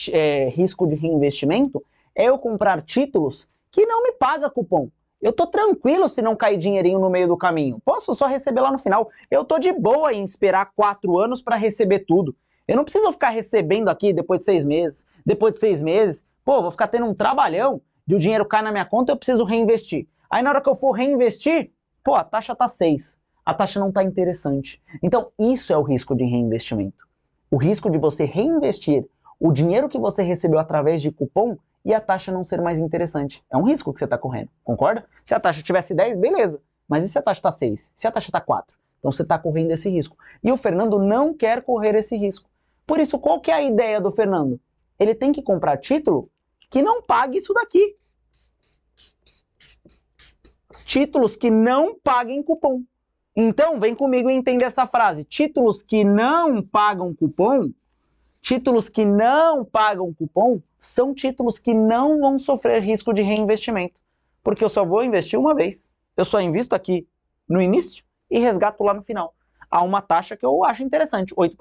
risco de reinvestimento é eu comprar títulos que não me pagam cupom. Eu tô tranquilo se não cair dinheirinho no meio do caminho. Posso só receber lá no final. Eu tô de boa em esperar 4 anos para receber tudo. Eu não preciso ficar recebendo aqui depois de 6 meses. Depois de 6 meses, vou ficar tendo um trabalhão de o dinheiro cair na minha conta e eu preciso reinvestir. Aí na hora que eu for reinvestir, a taxa tá 6. A taxa não tá interessante. Então isso é o risco de reinvestimento. O risco de você reinvestir o dinheiro que você recebeu através de cupom e a taxa não ser mais interessante. É um risco que você está correndo, concorda? Se a taxa tivesse 10, beleza. Mas e se a taxa está 6? Se a taxa está 4? Então você está correndo esse risco. E o Fernando não quer correr esse risco. Por isso, qual que é a ideia do Fernando? Ele tem que comprar título que não pague isso daqui. Títulos que não paguem cupom. Então, vem comigo e entenda essa frase. Títulos que não pagam cupom, são títulos que não vão sofrer risco de reinvestimento. Porque eu só vou investir uma vez. Eu só invisto aqui no início e resgato lá no final. Há uma taxa que eu acho interessante, 8%.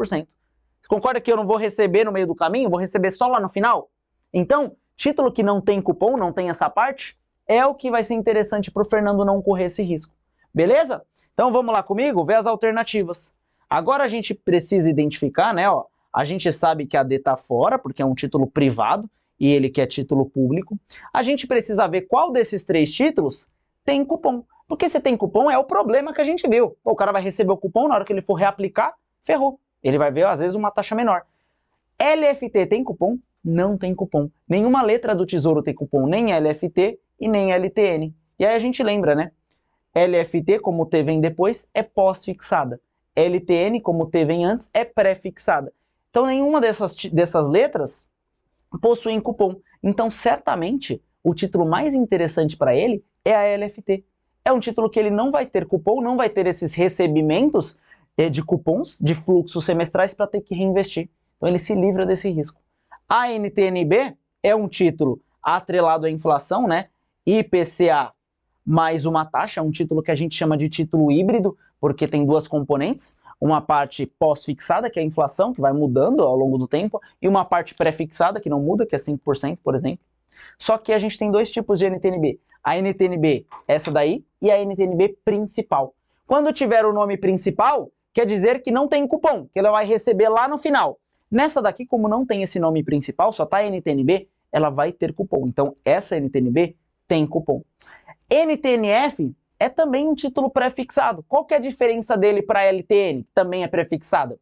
Você concorda que eu não vou receber no meio do caminho? Vou receber só lá no final? Então, título que não tem cupom, não tem essa parte, é o que vai ser interessante para o Fernando não correr esse risco. Beleza? Então vamos lá comigo, ver as alternativas. Agora a gente precisa identificar, né? A gente sabe que a D está fora, porque é um título privado, e ele que é título público. A gente precisa ver qual desses 3 títulos tem cupom. Porque se tem cupom é o problema que a gente viu. O cara vai receber o cupom, na hora que ele for reaplicar, ferrou. Ele vai ver, às vezes, uma taxa menor. LFT tem cupom? Não tem cupom. Nenhuma letra do Tesouro tem cupom, nem LFT e nem LTN. E aí a gente lembra, né? LFT, como o T vem depois, é pós-fixada. LTN, como o T vem antes, é pré-fixada. Então nenhuma dessas letras possui cupom. Então certamente o título mais interessante para ele é a LFT. É um título que ele não vai ter cupom, não vai ter esses recebimentos de cupons, de fluxos semestrais para ter que reinvestir. Então ele se livra desse risco. A NTNB é um título atrelado à inflação, né? IPCA mais uma taxa, um título que a gente chama de título híbrido, porque tem duas componentes, uma parte pós-fixada, que é a inflação, que vai mudando ao longo do tempo, e uma parte pré-fixada, que não muda, que é 5%, por exemplo. Só que a gente tem dois tipos de NTNB. A NTNB, essa daí, e a NTNB principal. Quando tiver o nome principal, quer dizer que não tem cupom, que ela vai receber lá no final. Nessa daqui, como não tem esse nome principal, só tá NTNB, ela vai ter cupom. Então, essa NTNB tem cupom. NTNF é também um título pré-fixado. Qual que é a diferença dele para a LTN, que também é pré-fixada?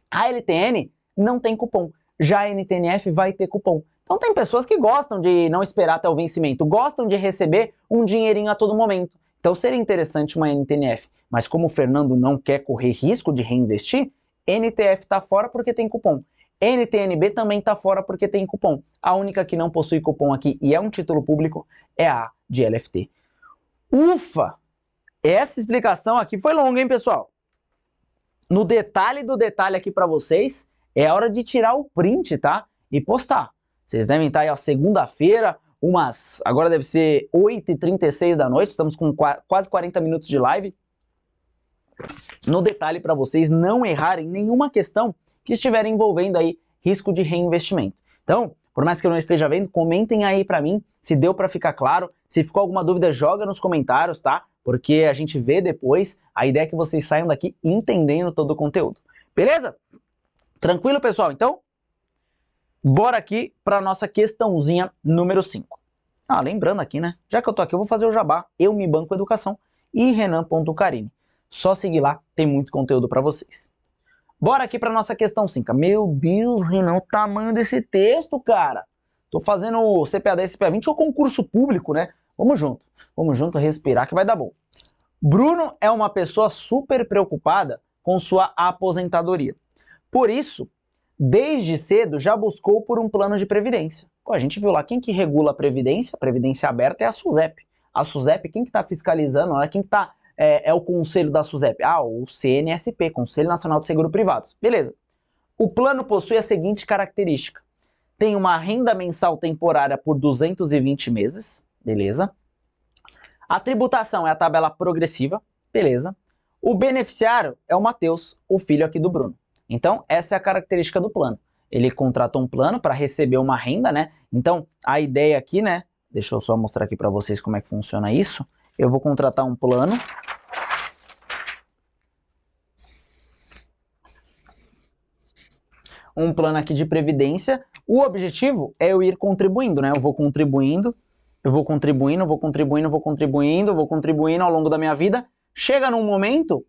A LTN não tem cupom, já a NTNF vai ter cupom. Então tem pessoas que gostam de não esperar até o vencimento, gostam de receber um dinheirinho a todo momento. Então seria interessante uma NTNF, mas como o Fernando não quer correr risco de reinvestir, NTF está fora porque tem cupom. NTNB também está fora porque tem cupom. A única que não possui cupom aqui e é um título público é a de LFT. Ufa! Essa explicação aqui foi longa, hein, pessoal? No detalhe do detalhe aqui para vocês, é hora de tirar o print, tá? E postar. Vocês devem estar aí, ó, segunda-feira, agora deve ser 8h36 da noite, estamos com quase 40 minutos de live. No detalhe para vocês não errarem nenhuma questão que estiver envolvendo aí risco de reinvestimento. Então, por mais que eu não esteja vendo, comentem aí para mim se deu para ficar claro. Se ficou alguma dúvida, joga nos comentários, tá? Porque a gente vê depois. A ideia é que vocês saiam daqui entendendo todo o conteúdo. Beleza? Tranquilo, pessoal? Então, bora aqui para nossa questãozinha número 5. Lembrando aqui, né? Já que eu tô aqui, eu vou fazer o jabá. Eu me banco educação e renan.carini. Só seguir lá, tem muito conteúdo para vocês. Bora aqui para nossa questão 5. Meu Deus, Renan, o tamanho desse texto, cara. Tô fazendo o CPA 10, CPA 20 ou concurso público, né? Vamos junto respirar que vai dar bom. Bruno é uma pessoa super preocupada com sua aposentadoria. Por isso, desde cedo já buscou por um plano de previdência. Pô, a gente viu lá quem que regula a previdência aberta é a SUSEP. A SUSEP, quem que tá fiscalizando, quem que tá é o conselho da SUSEP? O CNSP, Conselho Nacional de Seguro Privados. Beleza. O plano possui a seguinte característica. Tem uma renda mensal temporária por 220 meses. Beleza. A tributação é a tabela progressiva. Beleza. O beneficiário é o Matheus, o filho aqui do Bruno. Então, essa é a característica do plano. Ele contratou um plano para receber uma renda, né? Então, a ideia aqui, né? Deixa eu só mostrar aqui para vocês como é que funciona isso. Eu vou contratar um plano. Um plano aqui de previdência. O objetivo é eu ir contribuindo, né? Eu vou contribuindo ao longo da minha vida. Chega num momento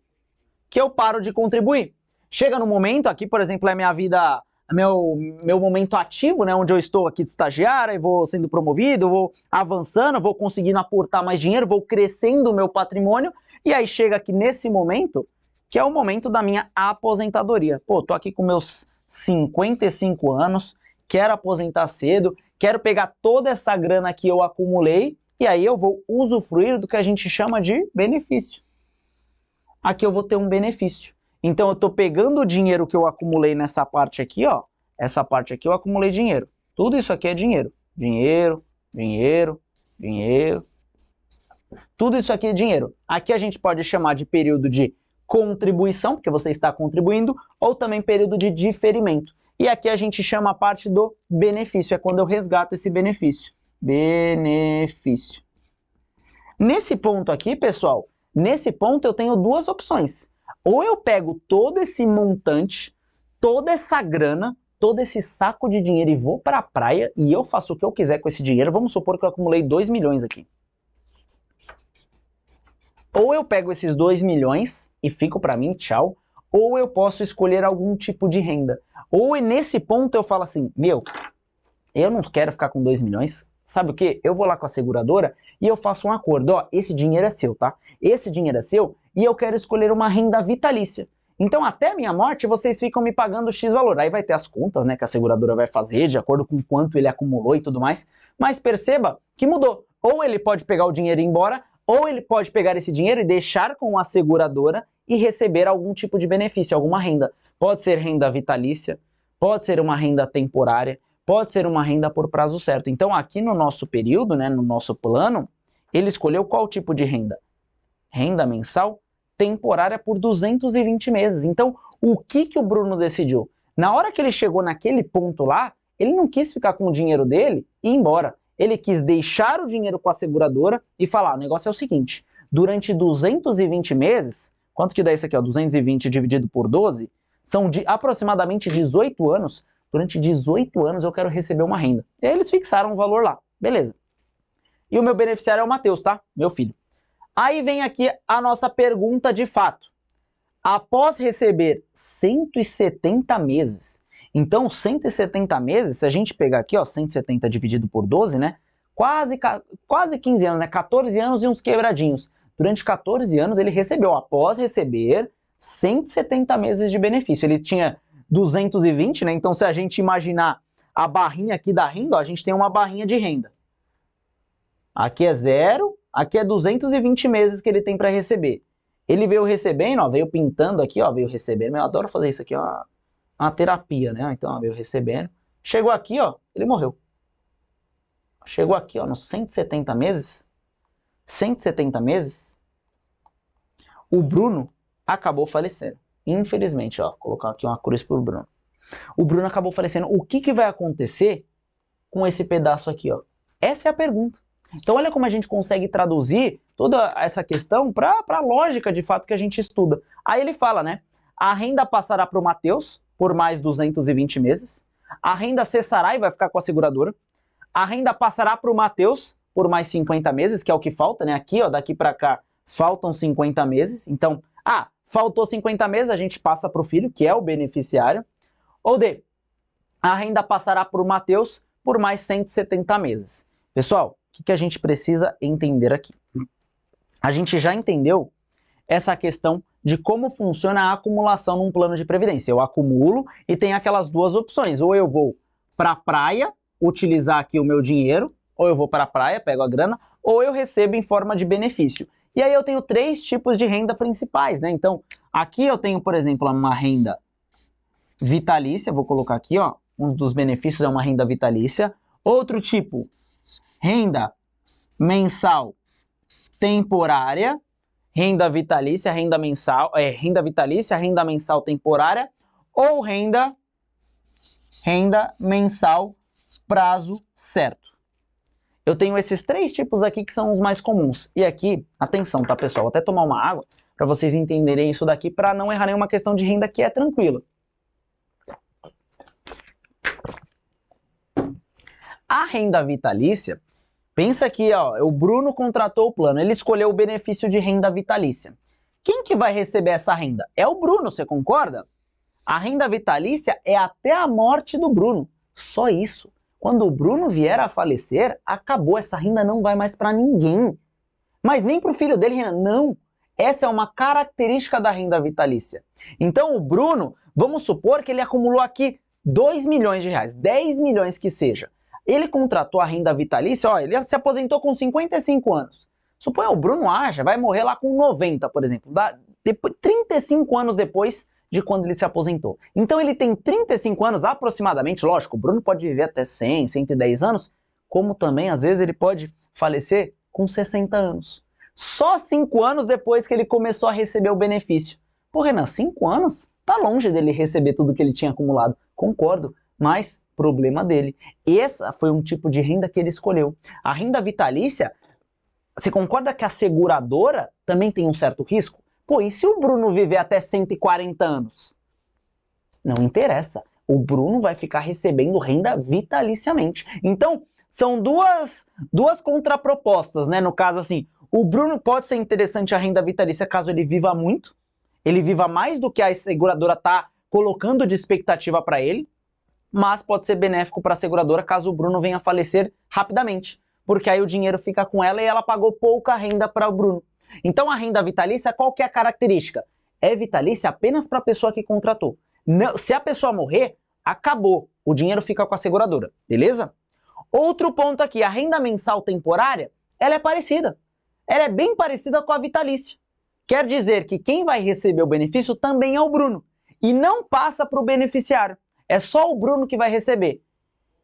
que eu paro de contribuir. Chega num momento, aqui, por exemplo, é minha vida, meu momento ativo, né? Onde eu estou aqui de estagiário, e vou sendo promovido, vou avançando, vou conseguindo aportar mais dinheiro, vou crescendo o meu patrimônio. E aí chega aqui nesse momento, que é o momento da minha aposentadoria. Pô, tô aqui com meus 55 anos, quero aposentar cedo, quero pegar toda essa grana que eu acumulei e aí eu vou usufruir do que a gente chama de benefício. Aqui eu vou ter um benefício. Então eu tô pegando o dinheiro que eu acumulei nessa parte aqui, ó. Essa parte aqui eu acumulei dinheiro. Tudo isso aqui é dinheiro. Dinheiro. Tudo isso aqui é dinheiro. Aqui a gente pode chamar de período de contribuição, porque você está contribuindo, ou também período de diferimento. E aqui a gente chama a parte do benefício, é quando eu resgato esse benefício. Benefício. Nesse ponto aqui, pessoal, nesse ponto eu tenho duas opções. Ou eu pego todo esse montante, toda essa grana, todo esse saco de dinheiro e vou para a praia e eu faço o que eu quiser com esse dinheiro. Vamos supor que eu acumulei 2 milhões aqui. Ou eu pego esses 2 milhões e fico para mim, tchau, ou eu posso escolher algum tipo de renda. Ou nesse ponto eu falo assim, eu não quero ficar com 2 milhões, sabe o que? Eu vou lá com a seguradora e eu faço um acordo, esse dinheiro é seu, tá? Esse dinheiro é seu e eu quero escolher uma renda vitalícia. Então, até a minha morte, vocês ficam me pagando X valor. Aí vai ter as contas, né, que a seguradora vai fazer, de acordo com quanto ele acumulou e tudo mais. Mas perceba que mudou. Ou ele pode pegar o dinheiro e ir embora, ou ele pode pegar esse dinheiro e deixar com a seguradora e receber algum tipo de benefício, alguma renda. Pode ser renda vitalícia, pode ser uma renda temporária, pode ser uma renda por prazo certo. Então, aqui no nosso período, né, no nosso plano, ele escolheu qual tipo de renda? Renda mensal temporária por 220 meses. Então, o que o Bruno decidiu? Na hora que ele chegou naquele ponto lá, ele não quis ficar com o dinheiro dele e ir embora. Ele quis deixar o dinheiro com a seguradora e falar, o negócio é o seguinte, durante 220 meses, quanto que dá isso aqui, ó, 220 dividido por 12, são de aproximadamente 18 anos, durante 18 anos eu quero receber uma renda. E aí eles fixaram um valor lá, beleza. E o meu beneficiário é o Matheus, tá? Meu filho. Aí vem aqui a nossa pergunta de fato. Após receber 170 meses, então 170 meses, se a gente pegar aqui, ó, 170 dividido por 12, né? Quase 15 anos, né? 14 anos e uns quebradinhos. Durante 14 anos ele recebeu, após receber 170 meses de benefício. Ele tinha 220, né? Então se a gente imaginar a barrinha aqui da renda, ó, a gente tem uma barrinha de renda. Aqui é 0, aqui é 220 meses que ele tem para receber. Ele veio recebendo, ó, veio pintando aqui, ó, veio recebendo. Eu adoro fazer isso aqui, ó, uma terapia, né? Então, ó, veio recebendo. Chegou aqui, ó, ele morreu. Chegou aqui, ó, nos 170 meses. 170 meses. O Bruno acabou falecendo. Infelizmente, ó, vou colocar aqui uma cruz pro Bruno. O Bruno acabou falecendo. O que vai acontecer com esse pedaço aqui, ó? Essa é a pergunta. Então olha como a gente consegue traduzir toda essa questão para a lógica de fato que a gente estuda. Aí ele fala, né? A renda passará para o Matheus por mais 220 meses. A renda cessará e vai ficar com a seguradora. A renda passará para o Matheus por mais 50 meses, que é o que falta, né? Aqui, ó, daqui para cá, faltam 50 meses. Então, faltou 50 meses, a gente passa para o filho, que é o beneficiário. Ou D, a renda passará para o Matheus por mais 170 meses. Pessoal, o que a gente precisa entender aqui? A gente já entendeu essa questão de como funciona a acumulação num plano de previdência. Eu acumulo e tem aquelas duas opções. Ou eu vou para a praia, utilizar aqui o meu dinheiro, ou eu vou para a praia, pego a grana, ou eu recebo em forma de benefício. E aí eu tenho 3 tipos de renda principais, né? Então, aqui eu tenho, por exemplo, uma renda vitalícia, vou colocar aqui, ó, um dos benefícios é uma renda vitalícia. Outro tipo, renda mensal temporária, renda vitalícia, renda vitalícia, renda mensal temporária ou renda mensal prazo certo. Eu tenho esses 3 tipos aqui que são os mais comuns. E aqui, atenção, tá, pessoal? Vou até tomar uma água para vocês entenderem isso daqui para não errar nenhuma questão de renda que é tranquila. A renda vitalícia, pensa aqui, ó, o Bruno contratou o plano, ele escolheu o benefício de renda vitalícia. Quem que vai receber essa renda? É o Bruno, você concorda? A renda vitalícia é até a morte do Bruno. Só isso. Quando o Bruno vier a falecer, acabou, essa renda não vai mais para ninguém. Mas nem para o filho dele, não. Essa é uma característica da renda vitalícia. Então o Bruno, vamos supor que ele acumulou aqui 2 milhões de reais, 10 milhões que seja. Ele contratou a renda vitalícia, ó, ele se aposentou com 55 anos. Suponha o Bruno vai morrer lá com 90, por exemplo, 35 anos depois de quando ele se aposentou. Então ele tem 35 anos aproximadamente, lógico, o Bruno pode viver até 100, 110 anos, como também às vezes ele pode falecer com 60 anos. Só 5 anos depois que ele começou a receber o benefício. Pô, Renan, 5 anos? Tá longe dele receber tudo que ele tinha acumulado. Concordo, mas problema dele. Essa foi um tipo de renda que ele escolheu. A renda vitalícia, você concorda que a seguradora também tem um certo risco? Pô, e se o Bruno viver até 140 anos? Não interessa. O Bruno vai ficar recebendo renda vitaliciamente. Então, são duas contrapropostas, né? No caso, assim, o Bruno pode ser interessante a renda vitalícia caso ele viva muito, ele viva mais do que a seguradora está colocando de expectativa para ele, mas pode ser benéfico para a seguradora caso o Bruno venha a falecer rapidamente, porque aí o dinheiro fica com ela e ela pagou pouca renda para o Bruno. Então a renda vitalícia, qual que é a característica? é vitalícia apenas para a pessoa que contratou. Não, se a pessoa morrer, acabou. O dinheiro fica com a seguradora, beleza? Outro ponto aqui, a renda mensal temporária, ela é parecida. Ela é bem parecida com a vitalícia. Quer dizer que quem vai receber o benefício também é o Bruno. E não passa para o beneficiário. É só o Bruno que vai receber.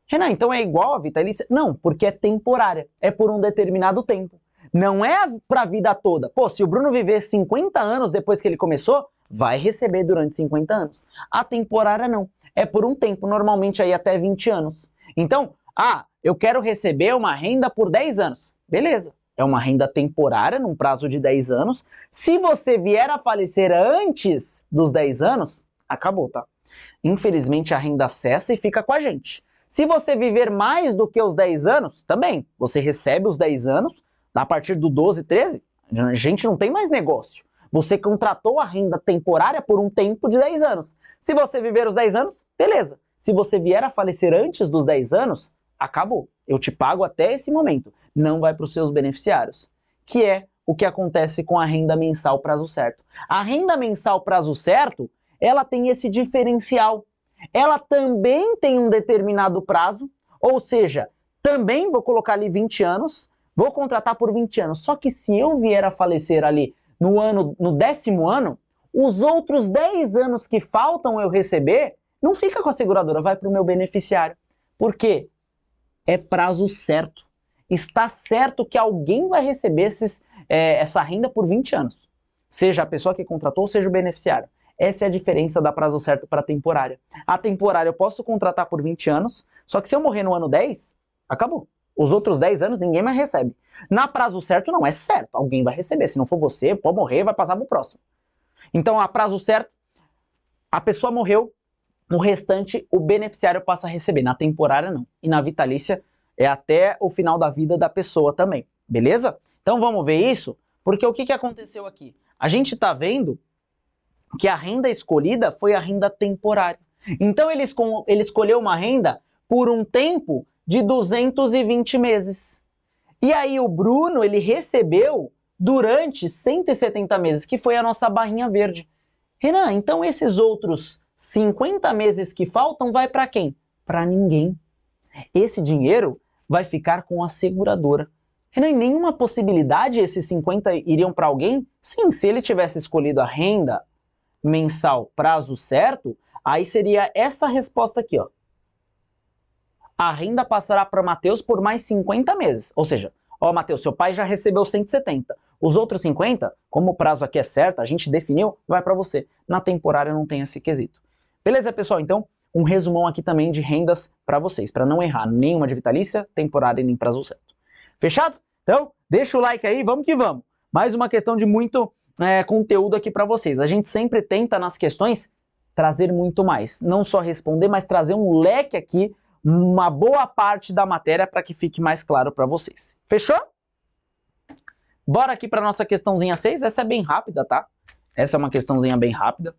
Renan, então é igual a vitalícia? Não, porque é temporária. É por um determinado tempo. Não é para a vida toda. Pô, se o Bruno viver 50 anos depois que ele começou, vai receber durante 50 anos. A temporária não. É por um tempo, normalmente aí até 20 anos. Então, eu quero receber uma renda por 10 anos. Beleza. É uma renda temporária, num prazo de 10 anos. Se você vier a falecer antes dos 10 anos, acabou, tá? Infelizmente a renda cessa e fica com a gente. Se você viver mais do que os 10 anos, também. Você recebe os 10 anos, a partir do 12, 13, a gente não tem mais negócio. Você contratou a renda temporária por um tempo de 10 anos. Se você viver os 10 anos, beleza. Se você vier a falecer antes dos 10 anos, acabou. Eu te pago até esse momento. Não vai para os seus beneficiários. Que é o que acontece com a renda mensal prazo certo. A renda mensal prazo certo, ela tem esse diferencial. Ela também tem um determinado prazo, ou seja, também vou colocar ali 20 anos, vou contratar por 20 anos. Só que se eu vier a falecer ali no 10º ano, os outros 10 anos que faltam eu receber, não fica com a seguradora, vai para o meu beneficiário. Por quê? É prazo certo. Está certo que alguém vai receber essa renda por 20 anos. Seja a pessoa que contratou, seja o beneficiário. Essa é a diferença da prazo certo para a temporária. A temporária eu posso contratar por 20 anos, só que se eu morrer no ano 10, acabou. Os outros 10 anos ninguém mais recebe. Na prazo certo não é certo, alguém vai receber. Se não for você, pode morrer, vai passar para o próximo. Então a prazo certo, a pessoa morreu, o restante o beneficiário passa a receber. Na temporária não. E na vitalícia é até o final da vida da pessoa também. Beleza? Então vamos ver isso, porque o que aconteceu aqui? A gente está vendo que a renda escolhida foi a renda temporária. Então ele escolheu uma renda por um tempo de 220 meses. E aí o Bruno, ele recebeu durante 170 meses, que foi a nossa barrinha verde. Renan, então esses outros 50 meses que faltam vai para quem? Para ninguém. Esse dinheiro vai ficar com a seguradora. Renan, em nenhuma possibilidade esses 50 iriam para alguém? Sim, se ele tivesse escolhido a renda mensal prazo certo, aí seria essa resposta aqui, ó. A renda passará para Matheus por mais 50 meses. Ou seja, ó, Matheus, seu pai já recebeu 170. Os outros 50, como o prazo aqui é certo, a gente definiu, vai para você. Na temporária não tem esse quesito. Beleza, pessoal? Então, um resumão aqui também de rendas para vocês, para não errar nenhuma de vitalícia, temporária e nem prazo certo. Fechado? Então, deixa o like aí, vamos que vamos. Mais uma questão de muito conteúdo aqui para vocês. A gente sempre tenta nas questões trazer muito mais. Não só responder, mas trazer um leque aqui, uma boa parte da matéria para que fique mais claro para vocês. Fechou? Bora aqui para nossa questãozinha 6. Essa é bem rápida, tá? Essa é uma questãozinha bem rápida.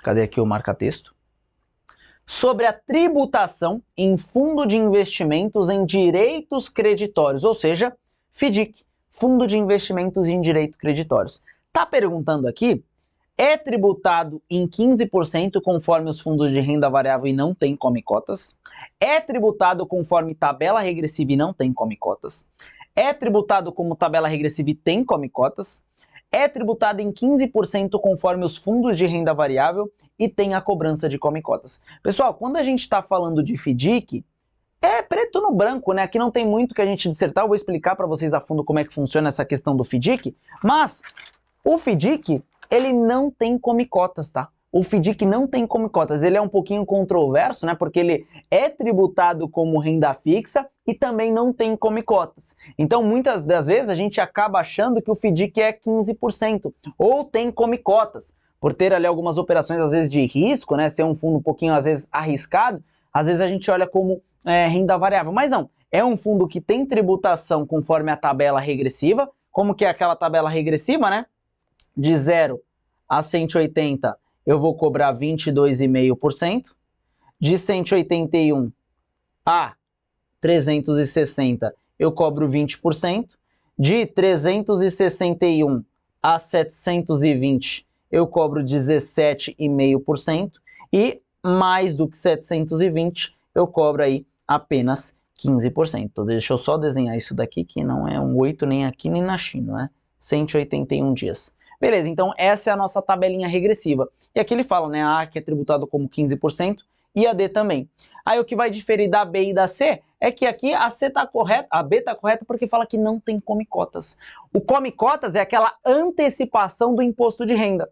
Cadê aqui o marca-texto? Sobre a tributação em fundo de investimentos em direitos creditórios, ou seja, FDIC, Fundo de Investimentos em Direitos Creditórios. Tá perguntando aqui, é tributado em 15% conforme os fundos de renda variável e não tem come-cotas? É tributado conforme tabela regressiva e não tem come-cotas? É tributado como tabela regressiva e tem come-cotas? É tributado em 15% conforme os fundos de renda variável e tem a cobrança de come-cotas. Pessoal, quando a gente está falando de FDIC, é preto no branco, né? Aqui não tem muito que a gente dissertar, eu vou explicar para vocês a fundo como é que funciona essa questão do FDIC, mas o FDIC, ele não tem come-cotas, tá? O FDIC não tem come-cotas, ele é um pouquinho controverso, né? Porque ele é tributado como renda fixa e também não tem come-cotas. Então, muitas das vezes, a gente acaba achando que o FDIC é 15%, ou tem come-cotas. Por ter ali algumas operações, às vezes, de risco, né? Ser um fundo um pouquinho, às vezes, arriscado, às vezes a gente olha como renda variável. Mas não, é um fundo que tem tributação conforme a tabela regressiva. Como que é aquela tabela regressiva, né? De 0 a 180, eu vou cobrar 22,5%. De 181 a 360, eu cobro 20%. de 361 a 720 eu cobro 17,5% e mais do que 720 eu cobro aí apenas 15%. Então, deixa eu só desenhar isso daqui, que não é um 8 nem aqui nem na China, né? 181 dias. Beleza, então essa é a nossa tabelinha regressiva. E aqui ele fala, né, a A que é tributado como 15% e a D também. Aí o que vai diferir da B e da C é que aqui a C está correta, a B está correta porque fala que não tem come-cotas. O come-cotas é aquela antecipação do imposto de renda,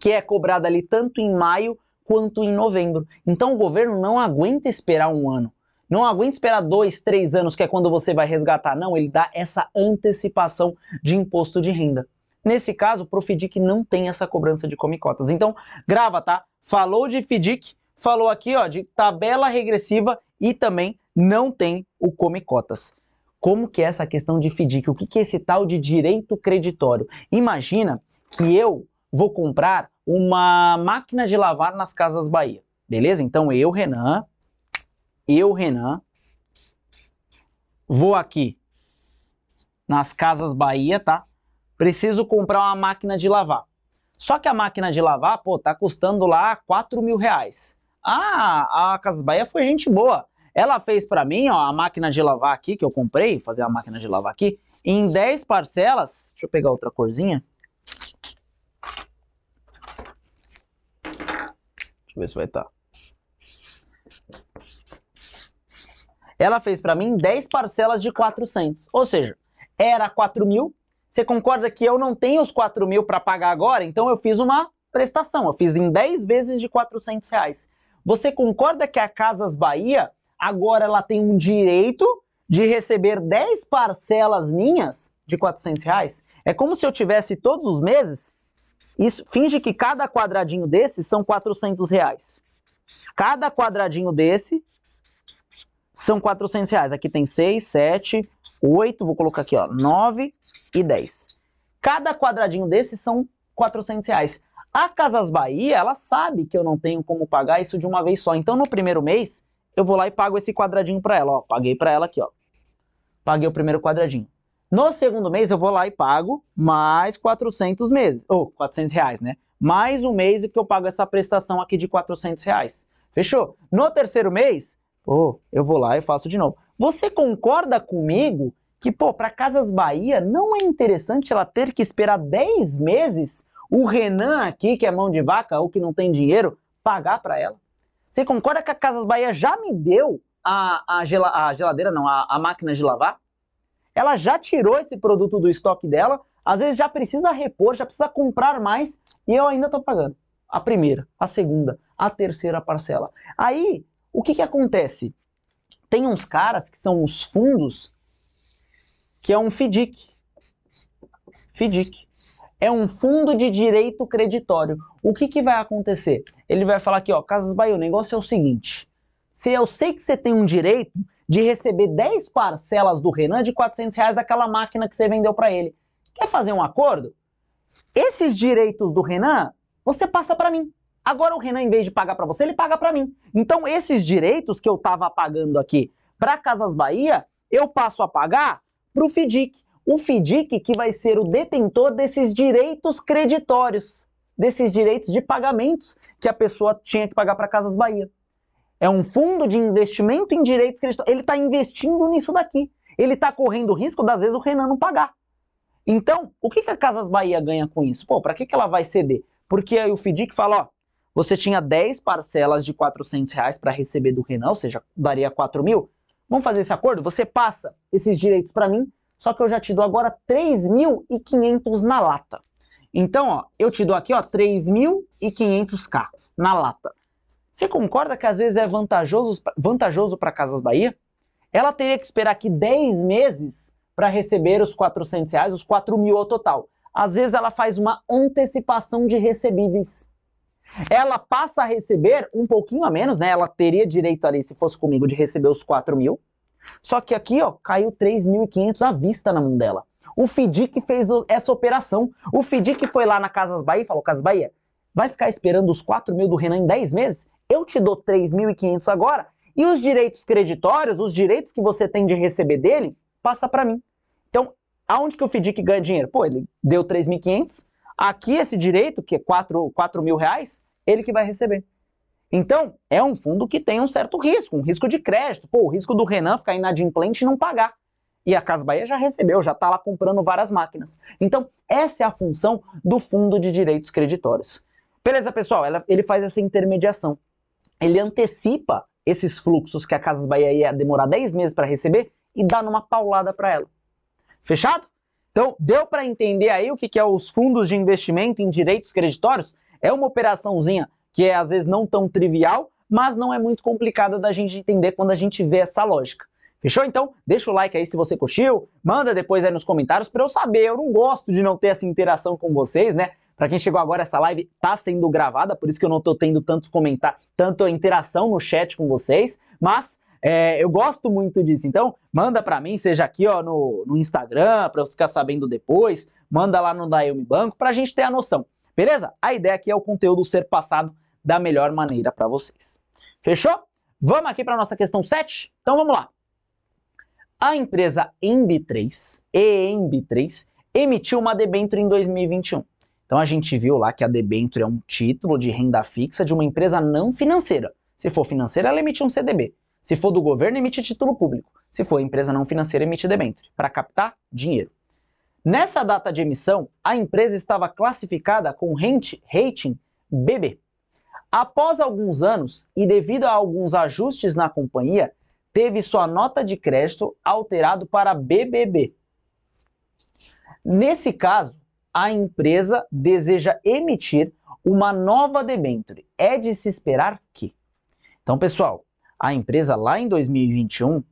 que é cobrada ali tanto em maio quanto em novembro. Então o governo não aguenta esperar um ano. Não aguenta esperar 2, 3 anos, que é quando você vai resgatar. Não, ele dá essa antecipação de imposto de renda. Nesse caso, pro FDIC não tem essa cobrança de come-cotas. Então, grava, tá? Falou de FDIC, falou aqui, ó, de tabela regressiva e também não tem o come-cotas. Como que é essa questão de FDIC? O que é esse tal de direito creditório? Imagina que eu vou comprar uma máquina de lavar nas Casas Bahia, beleza? Então eu, Renan, vou aqui nas Casas Bahia, tá? Preciso comprar uma máquina de lavar. Só que a máquina de lavar, pô, tá custando lá 4 mil reais. Ah, a Casas Bahia foi gente boa. Ela fez pra mim, ó, a máquina de lavar aqui, que eu comprei, fazer a máquina de lavar aqui, em 10 parcelas. Deixa eu pegar outra corzinha. Deixa eu ver se vai estar. Ela fez para mim 10 parcelas de 400. Ou seja, era 4 mil. Você concorda que eu não tenho os 4 mil para pagar agora? Então eu fiz uma prestação. Eu fiz em 10 vezes de 400 reais. Você concorda que a Casas Bahia, agora ela tem um direito de receber 10 parcelas minhas de 400 reais? É como se eu tivesse todos os meses. Isso, finge que cada quadradinho desse são 400 reais. Cada quadradinho desse são 400 reais. Aqui tem 6, 7, 8, vou colocar aqui, ó, 9 e 10. Cada quadradinho desse são 400 reais. A Casas Bahia, ela sabe que eu não tenho como pagar isso de uma vez só. Então, no primeiro mês, eu vou lá e pago esse quadradinho para ela, ó. Paguei para ela aqui, ó. Paguei o primeiro quadradinho. No segundo mês, eu vou lá e pago mais 400 meses. Ou 400 reais, né? Mais um mês que eu pago essa prestação aqui de 400 reais. Fechou? No terceiro mês, eu vou lá e faço de novo. Você concorda comigo que, pô, para Casas Bahia não é interessante ela ter que esperar 10 meses o Renan aqui, que é mão de vaca ou que não tem dinheiro, pagar para ela? Você concorda que a Casas Bahia já me deu a geladeira, não, a máquina de lavar? Ela já tirou esse produto do estoque dela, às vezes já precisa repor, já precisa comprar mais, e eu ainda estou pagando a primeira, a segunda, a terceira parcela. Aí, o que acontece? Tem uns caras que são os fundos, que é um FDIC. FDIC. É um fundo de direito creditório. O que vai acontecer? Ele vai falar aqui, ó, Casas Bahia, o negócio é o seguinte, se eu sei que você tem um direito de receber 10 parcelas do Renan de 400 reais daquela máquina que você vendeu para ele. Quer fazer um acordo? Esses direitos do Renan, você passa para mim. Agora o Renan, em vez de pagar para você, ele paga para mim. Então esses direitos que eu estava pagando aqui para Casas Bahia, eu passo a pagar para o FDIC. O FDIC que vai ser o detentor desses direitos creditórios, desses direitos de pagamentos que a pessoa tinha que pagar para Casas Bahia. É um fundo de investimento em direitos creditórios. Ele está investindo nisso daqui. Ele está correndo o risco, das vezes, o Renan não pagar. Então, o que a Casas Bahia ganha com isso? Pô, para que ela vai ceder? Porque aí o FDIC fala, ó, você tinha 10 parcelas de 400 reais para receber do Renan, ou seja, daria 4 mil. Vamos fazer esse acordo? Você passa esses direitos para mim, só que eu já te dou agora 3.500 na lata. Então, ó, eu te dou aqui, ó, 3.500k na lata. Você concorda que às vezes é vantajoso para Casas Bahia? Ela teria que esperar aqui 10 meses para receber os 400 reais, os 4 mil ao total. Às vezes ela faz uma antecipação de recebíveis. Ela passa a receber um pouquinho a menos, né? Ela teria direito ali, se fosse comigo, de receber os 4 mil. Só que aqui, ó, caiu 3.500 à vista na mão dela. O FDIC fez essa operação. O FDIC foi lá na Casas Bahia e falou, Casas Bahia, vai ficar esperando os 4 mil do Renan em 10 meses? Eu te dou 3.500 agora e os direitos creditórios, os direitos que você tem de receber dele, passa para mim. Então, Aonde que o FDIC ganha dinheiro? Pô, ele deu 3.500, aqui esse direito, que é 4 mil reais, ele que vai receber. Então, é um fundo que tem um certo risco, um risco de crédito. Pô, o risco do Renan ficar inadimplente e não pagar. E a Casas Bahia já recebeu, já está lá comprando várias máquinas. Então, essa é a função do fundo de direitos creditórios. Beleza, pessoal? Ele faz essa intermediação. Ele antecipa esses fluxos que a Casas Bahia ia demorar 10 meses para receber e dá numa paulada para ela. Fechado? Então, deu para entender aí o que é os fundos de investimento em direitos creditórios? É uma operaçãozinha que é, às vezes, não tão trivial, mas não é muito complicada da gente entender quando a gente vê essa lógica. Fechou? Então, deixa o like aí se você curtiu, manda depois aí nos comentários para eu saber. Eu não gosto de não ter essa interação com vocês, né? Para quem chegou agora, essa live tá sendo gravada, por isso que eu não tô tendo tantos comentários, tanta interação no chat com vocês, mas eu gosto muito disso. Então, manda para mim, seja aqui ó, no Instagram, para eu ficar sabendo depois, manda lá no Dailme Banco, para a gente ter a noção. Beleza? A ideia aqui é o conteúdo ser passado da melhor maneira para vocês. Fechou? Vamos aqui para nossa questão 7? Então vamos lá. A empresa EMB3, EMB3, emitiu uma debênture em 2021. Então a gente viu lá que a debênture é um título de renda fixa de uma empresa não financeira. Se for financeira, ela emite um CDB. Se for do governo, emite título público. Se for empresa não financeira, emite debênture, para captar dinheiro. Nessa data de emissão, a empresa estava classificada com rating BB. Após alguns anos, e devido a alguns ajustes na companhia, teve sua nota de crédito alterado para BBB. Nesse caso, a empresa deseja emitir uma nova debênture. É de se esperar que... Então, pessoal, a empresa lá em 2021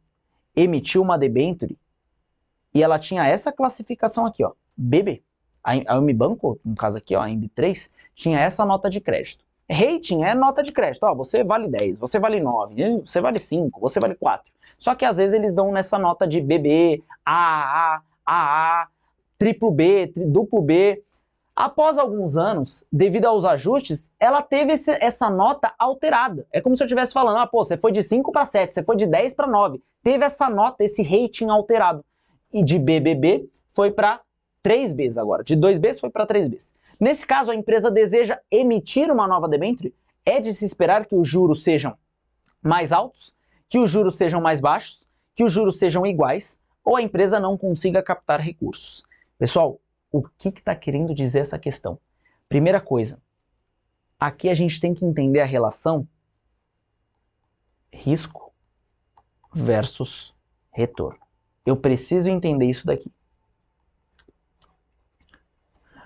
emitiu uma debênture e ela tinha essa classificação aqui, ó, BB. A Unibanco, no caso aqui, ó, a EMB3, tinha essa nota de crédito. Rating é nota de crédito, ó, você vale 10, você vale 9, você vale 5, você vale 4. Só que às vezes eles dão nessa nota de BB, AA, triplo B, duplo B. Após alguns anos, devido aos ajustes, ela teve essa nota alterada. É como se eu estivesse falando, pô, você foi de 5 para 7, você foi de 10 para 9. Teve essa nota, esse rating alterado. E de BBB foi para 3Bs agora. De 2Bs foi para 3Bs. Nesse caso, a empresa deseja emitir uma nova debênture. É de se esperar que os juros sejam mais altos, que os juros sejam mais baixos, que os juros sejam iguais, ou a empresa não consiga captar recursos. Pessoal, o que está querendo dizer essa questão? Primeira coisa, aqui a gente tem que entender a relação risco versus retorno. Eu preciso entender isso daqui.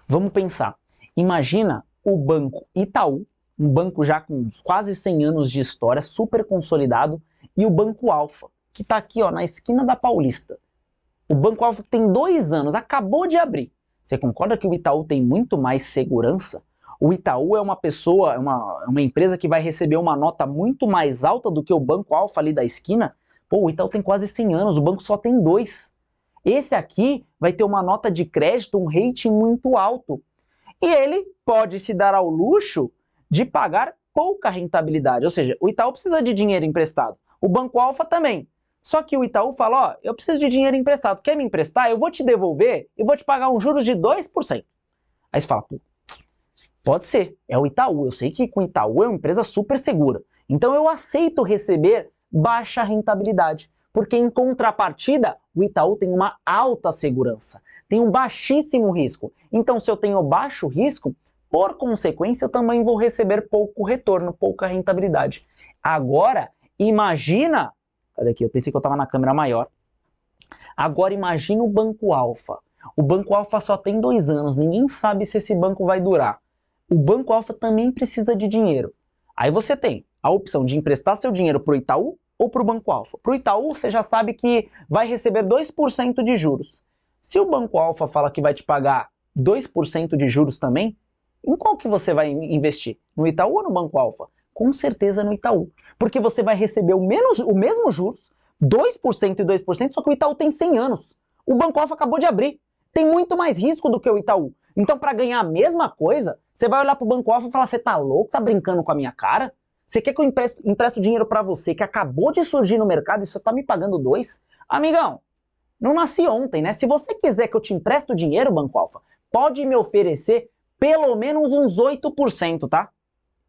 Vamos pensar. Imagina o banco Itaú, um banco já com quase 100 anos de história, super consolidado, e o Banco Alfa, que está aqui ó, na esquina da Paulista. O Banco Alfa tem 2 anos, acabou de abrir. Você concorda que o Itaú tem muito mais segurança? O Itaú é uma pessoa, uma empresa que vai receber uma nota muito mais alta do que o Banco Alfa ali da esquina. Pô, o Itaú tem quase 100 anos, o banco só tem 2. Esse aqui vai ter uma nota de crédito, um rating muito alto. E ele pode se dar ao luxo de pagar pouca rentabilidade. Ou seja, o Itaú precisa de dinheiro emprestado. O Banco Alfa também. Só que o Itaú fala, ó, eu preciso de dinheiro emprestado. Quer me emprestar? Eu vou te devolver e vou te pagar um juros de 2%. Aí você fala, pô, pode ser, é o Itaú. Eu sei que com o Itaú é uma empresa super segura. Então eu aceito receber baixa rentabilidade. Porque em contrapartida, o Itaú tem uma alta segurança. Tem um baixíssimo risco. Então se eu tenho baixo risco, por consequência eu também vou receber pouco retorno, pouca rentabilidade. Agora, imagina... Cadê aqui? Eu pensei que eu estava na câmera maior. Agora imagina o Banco Alfa. O Banco Alfa só tem 2 anos, ninguém sabe se esse banco vai durar. O Banco Alfa também precisa de dinheiro. Aí você tem a opção de emprestar seu dinheiro para o Itaú ou para o Banco Alfa. Para o Itaú, você já sabe que vai receber 2% de juros. Se o Banco Alfa fala que vai te pagar 2% de juros também, em qual que você vai investir? No Itaú ou no Banco Alfa? Com certeza no Itaú. Porque você vai receber o mesmo juros, 2% e 2%, só que o Itaú tem 100 anos. O Banco Alfa acabou de abrir. Tem muito mais risco do que o Itaú. Então, para ganhar a mesma coisa, você vai olhar para o Banco Alfa e falar, você tá louco? Tá brincando com a minha cara? Você quer que eu empresto dinheiro para você que acabou de surgir no mercado e só tá me pagando 2%? Amigão, não nasci ontem, né? Se você quiser que eu te empreste o dinheiro, Banco Alfa, pode me oferecer pelo menos uns 8%, tá?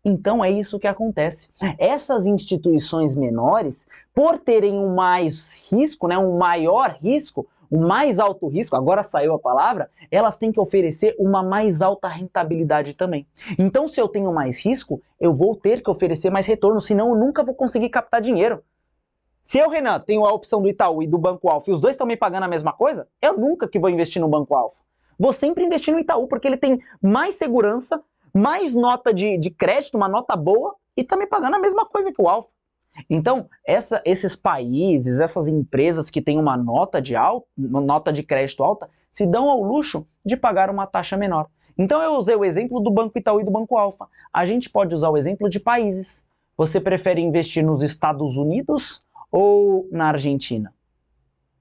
Então é isso que acontece. Essas instituições menores, por terem um mais risco, né, um maior risco, um mais alto risco, agora saiu a palavra, elas têm que oferecer uma mais alta rentabilidade também. Então, se eu tenho mais risco, eu vou ter que oferecer mais retorno, senão eu nunca vou conseguir captar dinheiro. Se eu, Renan, tenho a opção do Itaú e do Banco Alfa e os dois estão me pagando a mesma coisa, eu nunca que vou investir no Banco Alfa. Vou sempre investir no Itaú, porque ele tem mais segurança, mais nota de crédito, uma nota boa, e está me pagando a mesma coisa que o Alfa. Então, esses países, essas empresas que têm uma nota de crédito alta, se dão ao luxo de pagar uma taxa menor. Então eu usei o exemplo do Banco Itaú e do Banco Alfa. A gente pode usar o exemplo de países. Você prefere investir nos Estados Unidos ou na Argentina?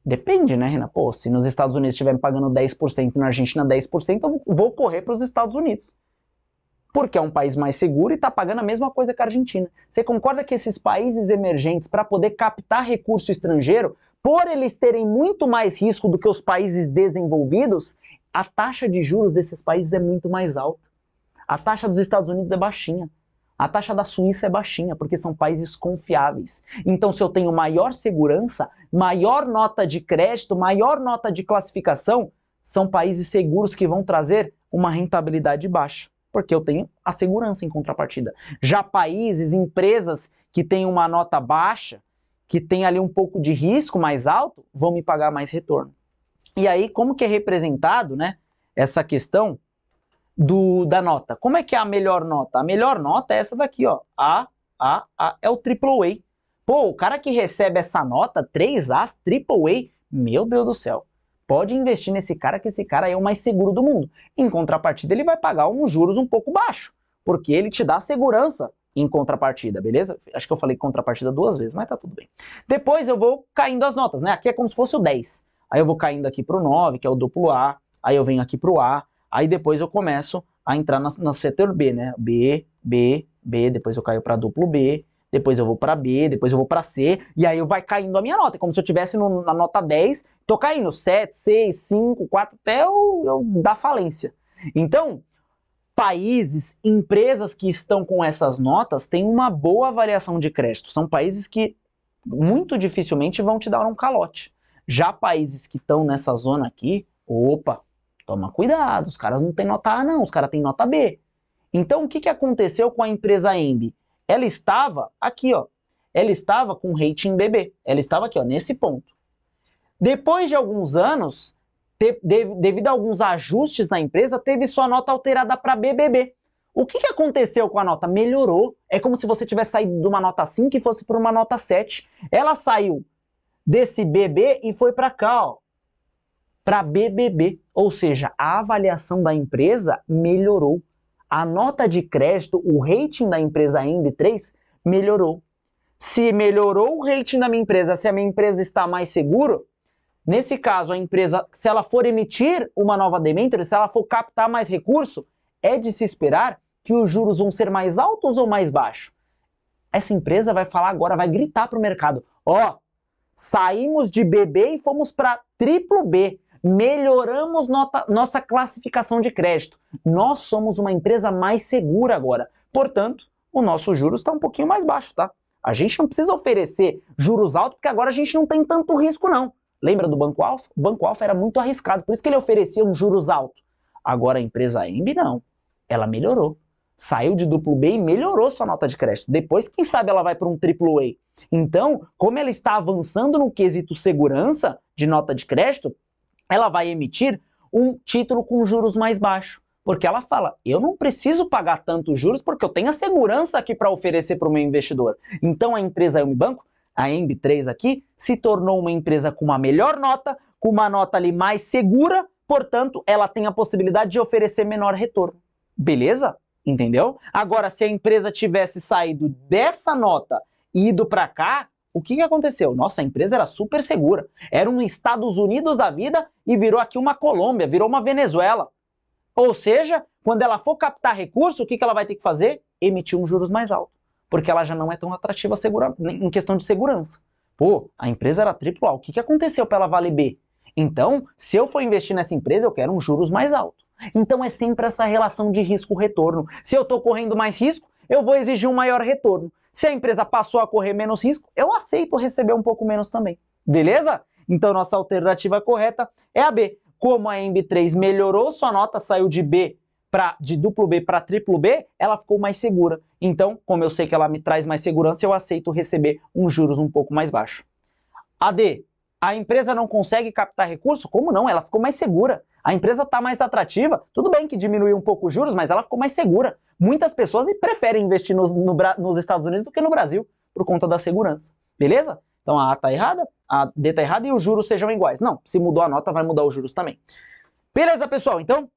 Depende, né, Renan? Pô, se nos Estados Unidos estiver me pagando 10% e na Argentina 10%, eu vou correr para os Estados Unidos. Porque é um país mais seguro e está pagando a mesma coisa que a Argentina. Você concorda que esses países emergentes, para poder captar recurso estrangeiro, por eles terem muito mais risco do que os países desenvolvidos, a taxa de juros desses países é muito mais alta. A taxa dos Estados Unidos é baixinha. A taxa da Suíça é baixinha, porque são países confiáveis. Então, se eu tenho maior segurança, maior nota de crédito, maior nota de classificação, são países seguros que vão trazer uma rentabilidade baixa, porque eu tenho a segurança em contrapartida. Já países, empresas que têm uma nota baixa, que tem ali um pouco de risco mais alto, vão me pagar mais retorno. E aí, como que é representado, né, essa questão da nota? Como é que é a melhor nota? A melhor nota é essa daqui, ó. É o AAA. Pô, o cara que recebe essa nota, 3As, AAA, meu Deus do céu. Pode investir nesse cara, que esse cara é o mais seguro do mundo. Em contrapartida, ele vai pagar uns juros um pouco baixo, porque ele te dá segurança em contrapartida, beleza? Acho que eu falei contrapartida 2 vezes, mas tá tudo bem. Depois eu vou caindo as notas, né? Aqui é como se fosse o 10. Aí eu vou caindo aqui pro 9, que é o duplo A. Aí eu venho aqui pro A. Aí depois eu começo a entrar no setor B, né? B, depois eu caio para duplo B, depois eu vou para B, depois eu vou para C, e aí vai caindo a minha nota. É como se eu estivesse na nota 10, tô caindo 7, 6, 5, 4, até eu dar falência. Então, países, empresas que estão com essas notas têm uma boa avaliação de crédito. São países que muito dificilmente vão te dar um calote. Já países que estão nessa zona aqui, opa, toma cuidado, os caras não têm nota A não, os caras têm nota B. Então o que aconteceu com a empresa Embi? Ela estava aqui, ó, ela estava com rating BB, ela estava aqui, ó, nesse ponto. Depois de alguns anos, devido a alguns ajustes na empresa, teve sua nota alterada para BBB. O que aconteceu com a nota? Melhorou. É como se você tivesse saído de uma nota 5 e fosse para uma nota 7. Ela saiu desse BB e foi para cá, ó, para BBB, ou seja, a avaliação da empresa melhorou. A nota de crédito, o rating da empresa MB3 melhorou. Se melhorou o rating da minha empresa, se a minha empresa está mais segura, nesse caso a empresa, se ela for emitir uma nova debênture, se ela for captar mais recurso, é de se esperar que os juros vão ser mais altos ou mais baixos. Essa empresa vai falar agora, vai gritar para o mercado, ó, saímos de BB e fomos para triplo B. Melhoramos nossa classificação de crédito. Nós somos uma empresa mais segura agora. Portanto, o nosso juros está um pouquinho mais baixo, tá? A gente não precisa oferecer juros altos, porque agora a gente não tem tanto risco, não. Lembra do Banco Alfa? O Banco Alfa era muito arriscado, por isso que ele oferecia um juros alto. Agora a empresa Embi não. Ela melhorou. Saiu de duplo B e melhorou sua nota de crédito. Depois, quem sabe ela vai para um triplo A. Então, como ela está avançando no quesito segurança de nota de crédito, ela vai emitir um título com juros mais baixos. Porque ela fala, eu não preciso pagar tantos juros porque eu tenho a segurança aqui para oferecer para o meu investidor. Então a empresa Unibanco, a MB3 aqui, se tornou uma empresa com uma melhor nota, com uma nota ali mais segura, portanto ela tem a possibilidade de oferecer menor retorno. Beleza? Entendeu? Agora, se a empresa tivesse saído dessa nota e ido para cá, o que aconteceu? Nossa, a empresa era super segura. Era um Estados Unidos da vida e virou aqui uma Colômbia, virou uma Venezuela. Ou seja, quando ela for captar recurso, o que ela vai ter que fazer? Emitir um juros mais alto. Porque ela já não é tão atrativa em questão de segurança. Pô, a empresa era AAA. O que aconteceu para ela valer B? Então, se eu for investir nessa empresa, eu quero um juros mais alto. Então é sempre essa relação de risco-retorno. Se eu estou correndo mais risco, eu vou exigir um maior retorno. Se a empresa passou a correr menos risco, eu aceito receber um pouco menos também. Beleza? Então nossa alternativa correta é a B. Como a MB3 melhorou sua nota, saiu de duplo B para triplo B, ela ficou mais segura. Então, como eu sei que ela me traz mais segurança, eu aceito receber um juros um pouco mais baixo. A D. A empresa não consegue captar recurso? Como não? Ela ficou mais segura. A empresa está mais atrativa. Tudo bem que diminuiu um pouco os juros, mas ela ficou mais segura. Muitas pessoas preferem investir nos Estados Unidos do que no Brasil, por conta da segurança. Beleza? Então a A está errada, a D está errada e os juros sejam iguais. Não, se mudou a nota, vai mudar os juros também. Beleza, pessoal? Então,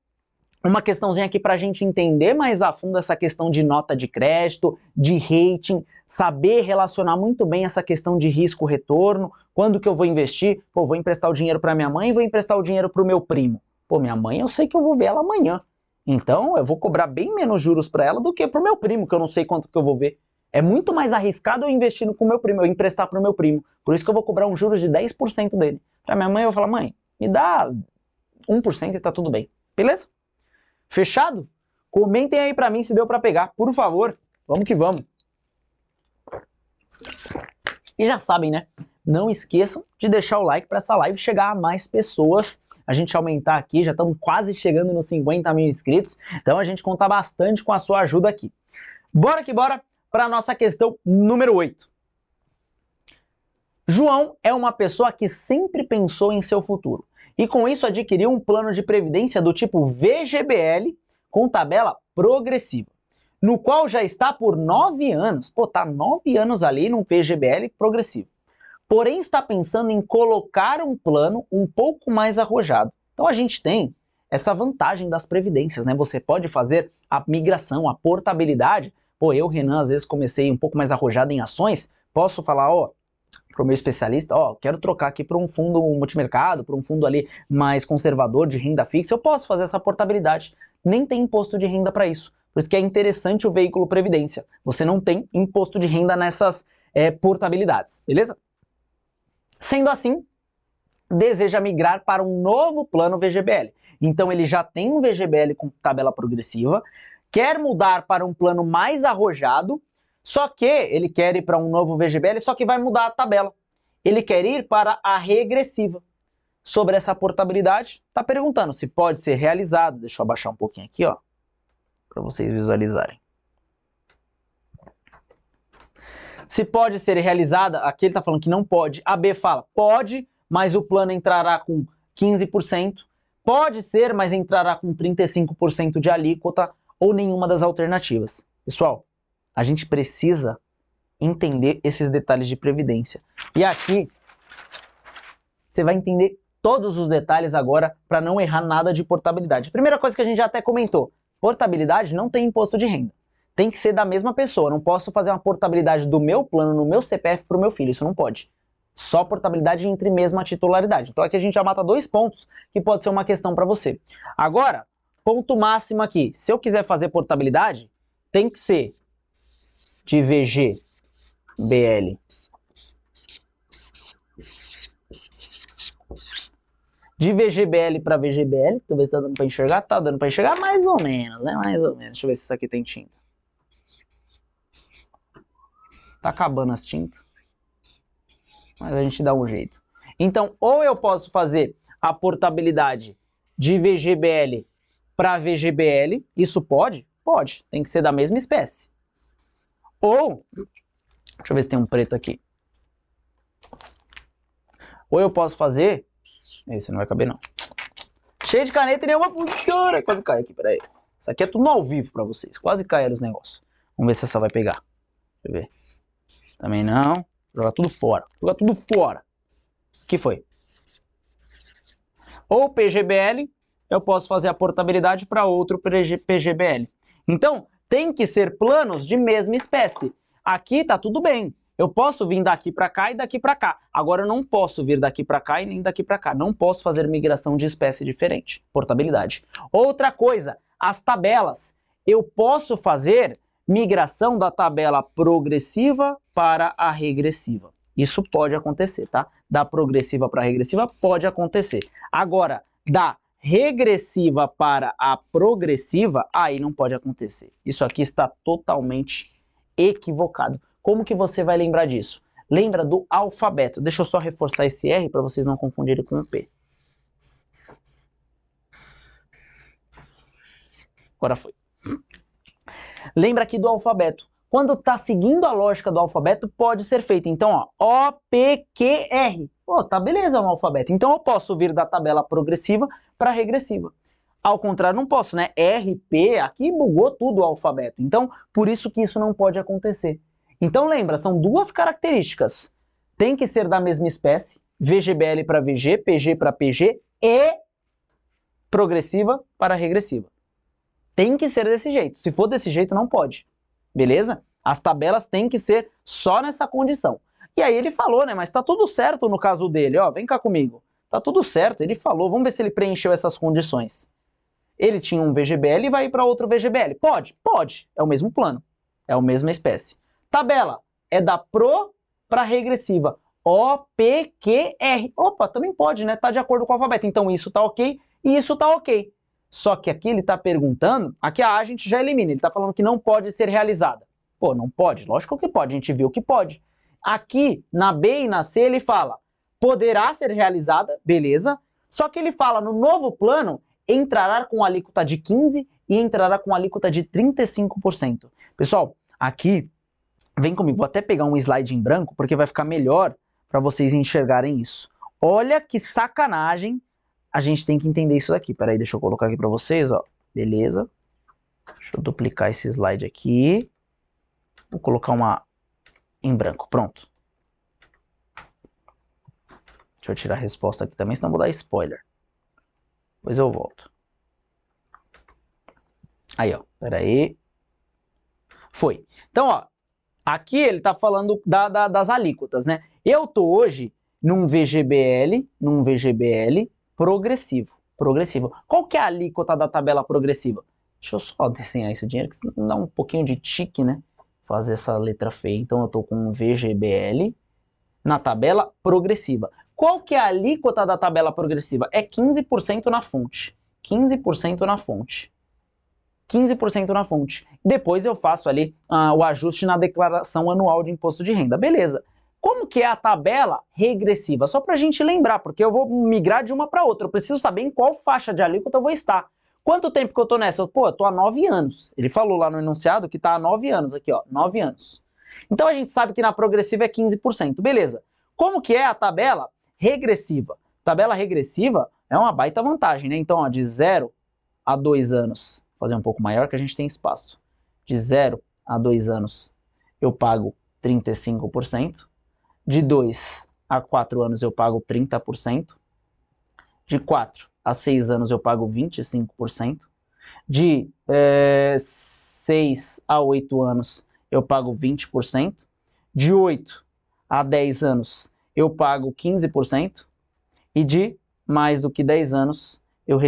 uma questãozinha aqui para a gente entender mais a fundo essa questão de nota de crédito, de rating, saber relacionar muito bem essa questão de risco-retorno, quando que eu vou investir, pô, vou emprestar o dinheiro para minha mãe e vou emprestar o dinheiro para o meu primo. Pô, minha mãe eu sei que eu vou ver ela amanhã, então eu vou cobrar bem menos juros para ela do que para o meu primo, que eu não sei quanto que eu vou ver. É muito mais arriscado eu investir com o meu primo, eu emprestar para o meu primo, por isso que eu vou cobrar um juros de 10% dele. Para minha mãe eu vou falar, mãe, me dá 1% e tá tudo bem, beleza? Fechado? Comentem aí pra mim se deu pra pegar, por favor. Vamos que vamos. E já sabem, né? Não esqueçam de deixar o like para essa live chegar a mais pessoas. A gente aumentar aqui, já estamos quase chegando nos 50 mil inscritos. Então a gente conta bastante com a sua ajuda aqui. Bora que bora para a nossa questão número 8. João é uma pessoa que sempre pensou em seu futuro. E com isso adquiriu um plano de previdência do tipo VGBL com tabela progressiva, no qual já está por 9 anos. Pô, tá 9 anos ali num VGBL progressivo. Porém está pensando em colocar um plano um pouco mais arrojado. Então a gente tem essa vantagem das previdências, né? Você pode fazer a migração, a portabilidade. Pô, eu, Renan, às vezes comecei um pouco mais arrojado em ações, posso falar, ó, para o meu especialista, ó, quero trocar aqui para um fundo multimercado, para um fundo ali mais conservador de renda fixa, eu posso fazer essa portabilidade. Nem tem imposto de renda para isso. Por isso que é interessante o veículo Previdência. Você não tem imposto de renda nessas portabilidades, beleza? Sendo assim, deseja migrar para um novo plano VGBL. Então ele já tem um VGBL com tabela progressiva, quer mudar para um plano mais arrojado, só que ele quer ir para um novo VGBL, só que vai mudar a tabela. Ele quer ir para a regressiva. Sobre essa portabilidade, está perguntando se pode ser realizado. Deixa eu abaixar um pouquinho aqui, ó, para vocês visualizarem. Se pode ser realizada, aqui ele está falando que não pode. A B fala, pode, mas o plano entrará com 15%. Pode ser, mas entrará com 35% de alíquota ou nenhuma das alternativas. Pessoal, a gente precisa entender esses detalhes de previdência. E aqui, você vai entender todos os detalhes agora para não errar nada de portabilidade. Primeira coisa que a gente já até comentou, portabilidade não tem imposto de renda. Tem que ser da mesma pessoa, não posso fazer uma portabilidade do meu plano no meu CPF para o meu filho, isso não pode. Só portabilidade entre mesma titularidade. Então aqui a gente já mata 2 pontos, que pode ser uma questão para você. Agora, ponto máximo aqui, se eu quiser fazer portabilidade, tem que ser de VGBL. De VGBL para VGBL, deixa eu ver se tá dando para enxergar. Tá dando para enxergar mais ou menos, né? Mais ou menos. Deixa eu ver se isso aqui tem tinta. Tá acabando as tintas. Mas a gente dá um jeito. Então, ou eu posso fazer a portabilidade de VGBL para VGBL. Isso pode? Pode. Tem que ser da mesma espécie. Ou, deixa eu ver se tem um preto aqui. Ou eu posso fazer... Esse não vai caber, não. Cheio de caneta e nenhuma funciona. Quase cai aqui, peraí. Isso aqui é tudo no ao vivo pra vocês. Quase caíram os negócios. Vamos ver se essa vai pegar. Deixa eu ver. Também não. Jogar tudo fora. Jogar tudo fora. O que foi? Ou PGBL, eu posso fazer a portabilidade para outro PGBL. Então, tem que ser planos de mesma espécie. Aqui tá tudo bem. Eu posso vir daqui para cá e daqui para cá. Agora eu não posso vir daqui para cá e nem daqui para cá. Não posso fazer migração de espécie diferente. Portabilidade. Outra coisa, as tabelas. Eu posso fazer migração da tabela progressiva para a regressiva. Isso pode acontecer, tá? Da progressiva para regressiva pode acontecer. Agora, da regressiva para a progressiva, aí não pode acontecer. Isso aqui está totalmente equivocado. Como que você vai lembrar disso? Lembra do alfabeto. Deixa eu só reforçar esse R para vocês não confundirem com o P. Agora foi. Lembra aqui do alfabeto. Quando está seguindo a lógica do alfabeto, pode ser feito. Então, ó, O, P, Q, R. Pô, tá beleza no alfabeto. Então, eu posso vir da tabela progressiva para regressiva. Ao contrário, não posso, né? R, P, aqui bugou tudo o alfabeto. Então, por isso que isso não pode acontecer. Então, lembra, são duas características. Tem que ser da mesma espécie, VGBL para VG, PG para PG e progressiva para regressiva. Tem que ser desse jeito. Se for desse jeito, não pode. Beleza? As tabelas têm que ser só nessa condição. E aí ele falou, né? Mas tá tudo certo no caso dele, ó. Vem cá comigo. Tá tudo certo. Ele falou, vamos ver se ele preencheu essas condições. Ele tinha um VGBL e vai para outro VGBL. Pode? Pode. É o mesmo plano. É a mesma espécie. Tabela é da pro para regressiva. O, P, Q, R. Opa, também pode, né? Tá de acordo com o alfabeto. Então isso tá ok e isso tá ok. Só que aqui ele está perguntando, aqui a gente já elimina, ele está falando que não pode ser realizada. Pô, não pode? Lógico que pode, a gente viu que pode. Aqui, na B e na C, ele fala, poderá ser realizada, beleza, só que ele fala, no novo plano, entrará com alíquota de 15% e entrará com alíquota de 35%. Pessoal, aqui, vem comigo, vou até pegar um slide em branco, porque vai ficar melhor para vocês enxergarem isso. Olha que sacanagem. A gente tem que entender isso daqui. Peraí, deixa eu colocar aqui para vocês, ó. Beleza. Deixa eu duplicar esse slide aqui. Vou colocar uma em branco. Pronto. Deixa eu tirar a resposta aqui também, senão vou dar spoiler. Depois eu volto. Aí, ó. Peraí. Foi. Então, ó. Aqui ele tá falando das alíquotas, né? Eu tô hoje num VGBL progressivo. Qual que é a alíquota da tabela progressiva? Deixa eu só desenhar esse dinheiro, que senão dá um pouquinho de tique, né? Fazer essa letra feia. Então eu estou com um VGBL na tabela progressiva. Qual que é a alíquota da tabela progressiva? É 15% na fonte. 15% na fonte. 15% na fonte. Depois eu faço ali o ajuste na declaração anual de imposto de renda. Beleza. Como que é a tabela regressiva? Só para a gente lembrar, porque eu vou migrar de uma para outra. Eu preciso saber em qual faixa de alíquota eu vou estar. Quanto tempo que eu tô nessa? Pô, eu tô há 9 anos. Ele falou lá no enunciado que tá há 9 anos aqui, ó. 9 anos. Então a gente sabe que na progressiva é 15%. Beleza. Como que é a tabela regressiva? Tabela regressiva é uma baita vantagem, né? Então, ó, de 0 a 2 anos. Vou fazer um pouco maior que a gente tem espaço. De 0 a 2 anos eu pago 35%. De 2 a 4 anos eu pago 30%. De 4 a 6 anos eu pago 25%. De 6 a 8 anos eu pago 20%. De 8 a 10 anos eu pago 15%. E de mais do que 10 anos eu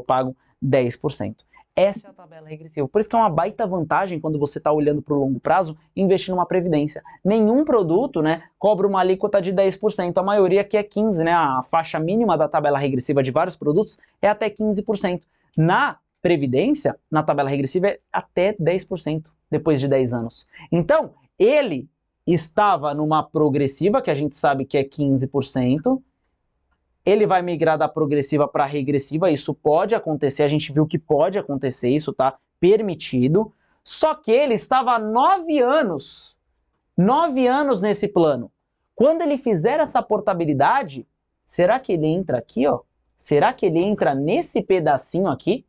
pago 10%. Essa é a tabela regressiva. Por isso que é uma baita vantagem quando você está olhando para o longo prazo investir numa previdência. Nenhum produto, né, cobra uma alíquota de 10%. A maioria aqui é 15%, né? A faixa mínima da tabela regressiva de vários produtos é até 15%. Na previdência, na tabela regressiva, é até 10% depois de 10 anos. Então, ele estava numa progressiva, que a gente sabe que é 15%. Ele vai migrar da progressiva para regressiva, isso pode acontecer, a gente viu que pode acontecer, isso está permitido. Só que ele estava há 9 anos nesse plano. Quando ele fizer essa portabilidade, será que ele entra aqui, ó? Será que ele entra nesse pedacinho aqui?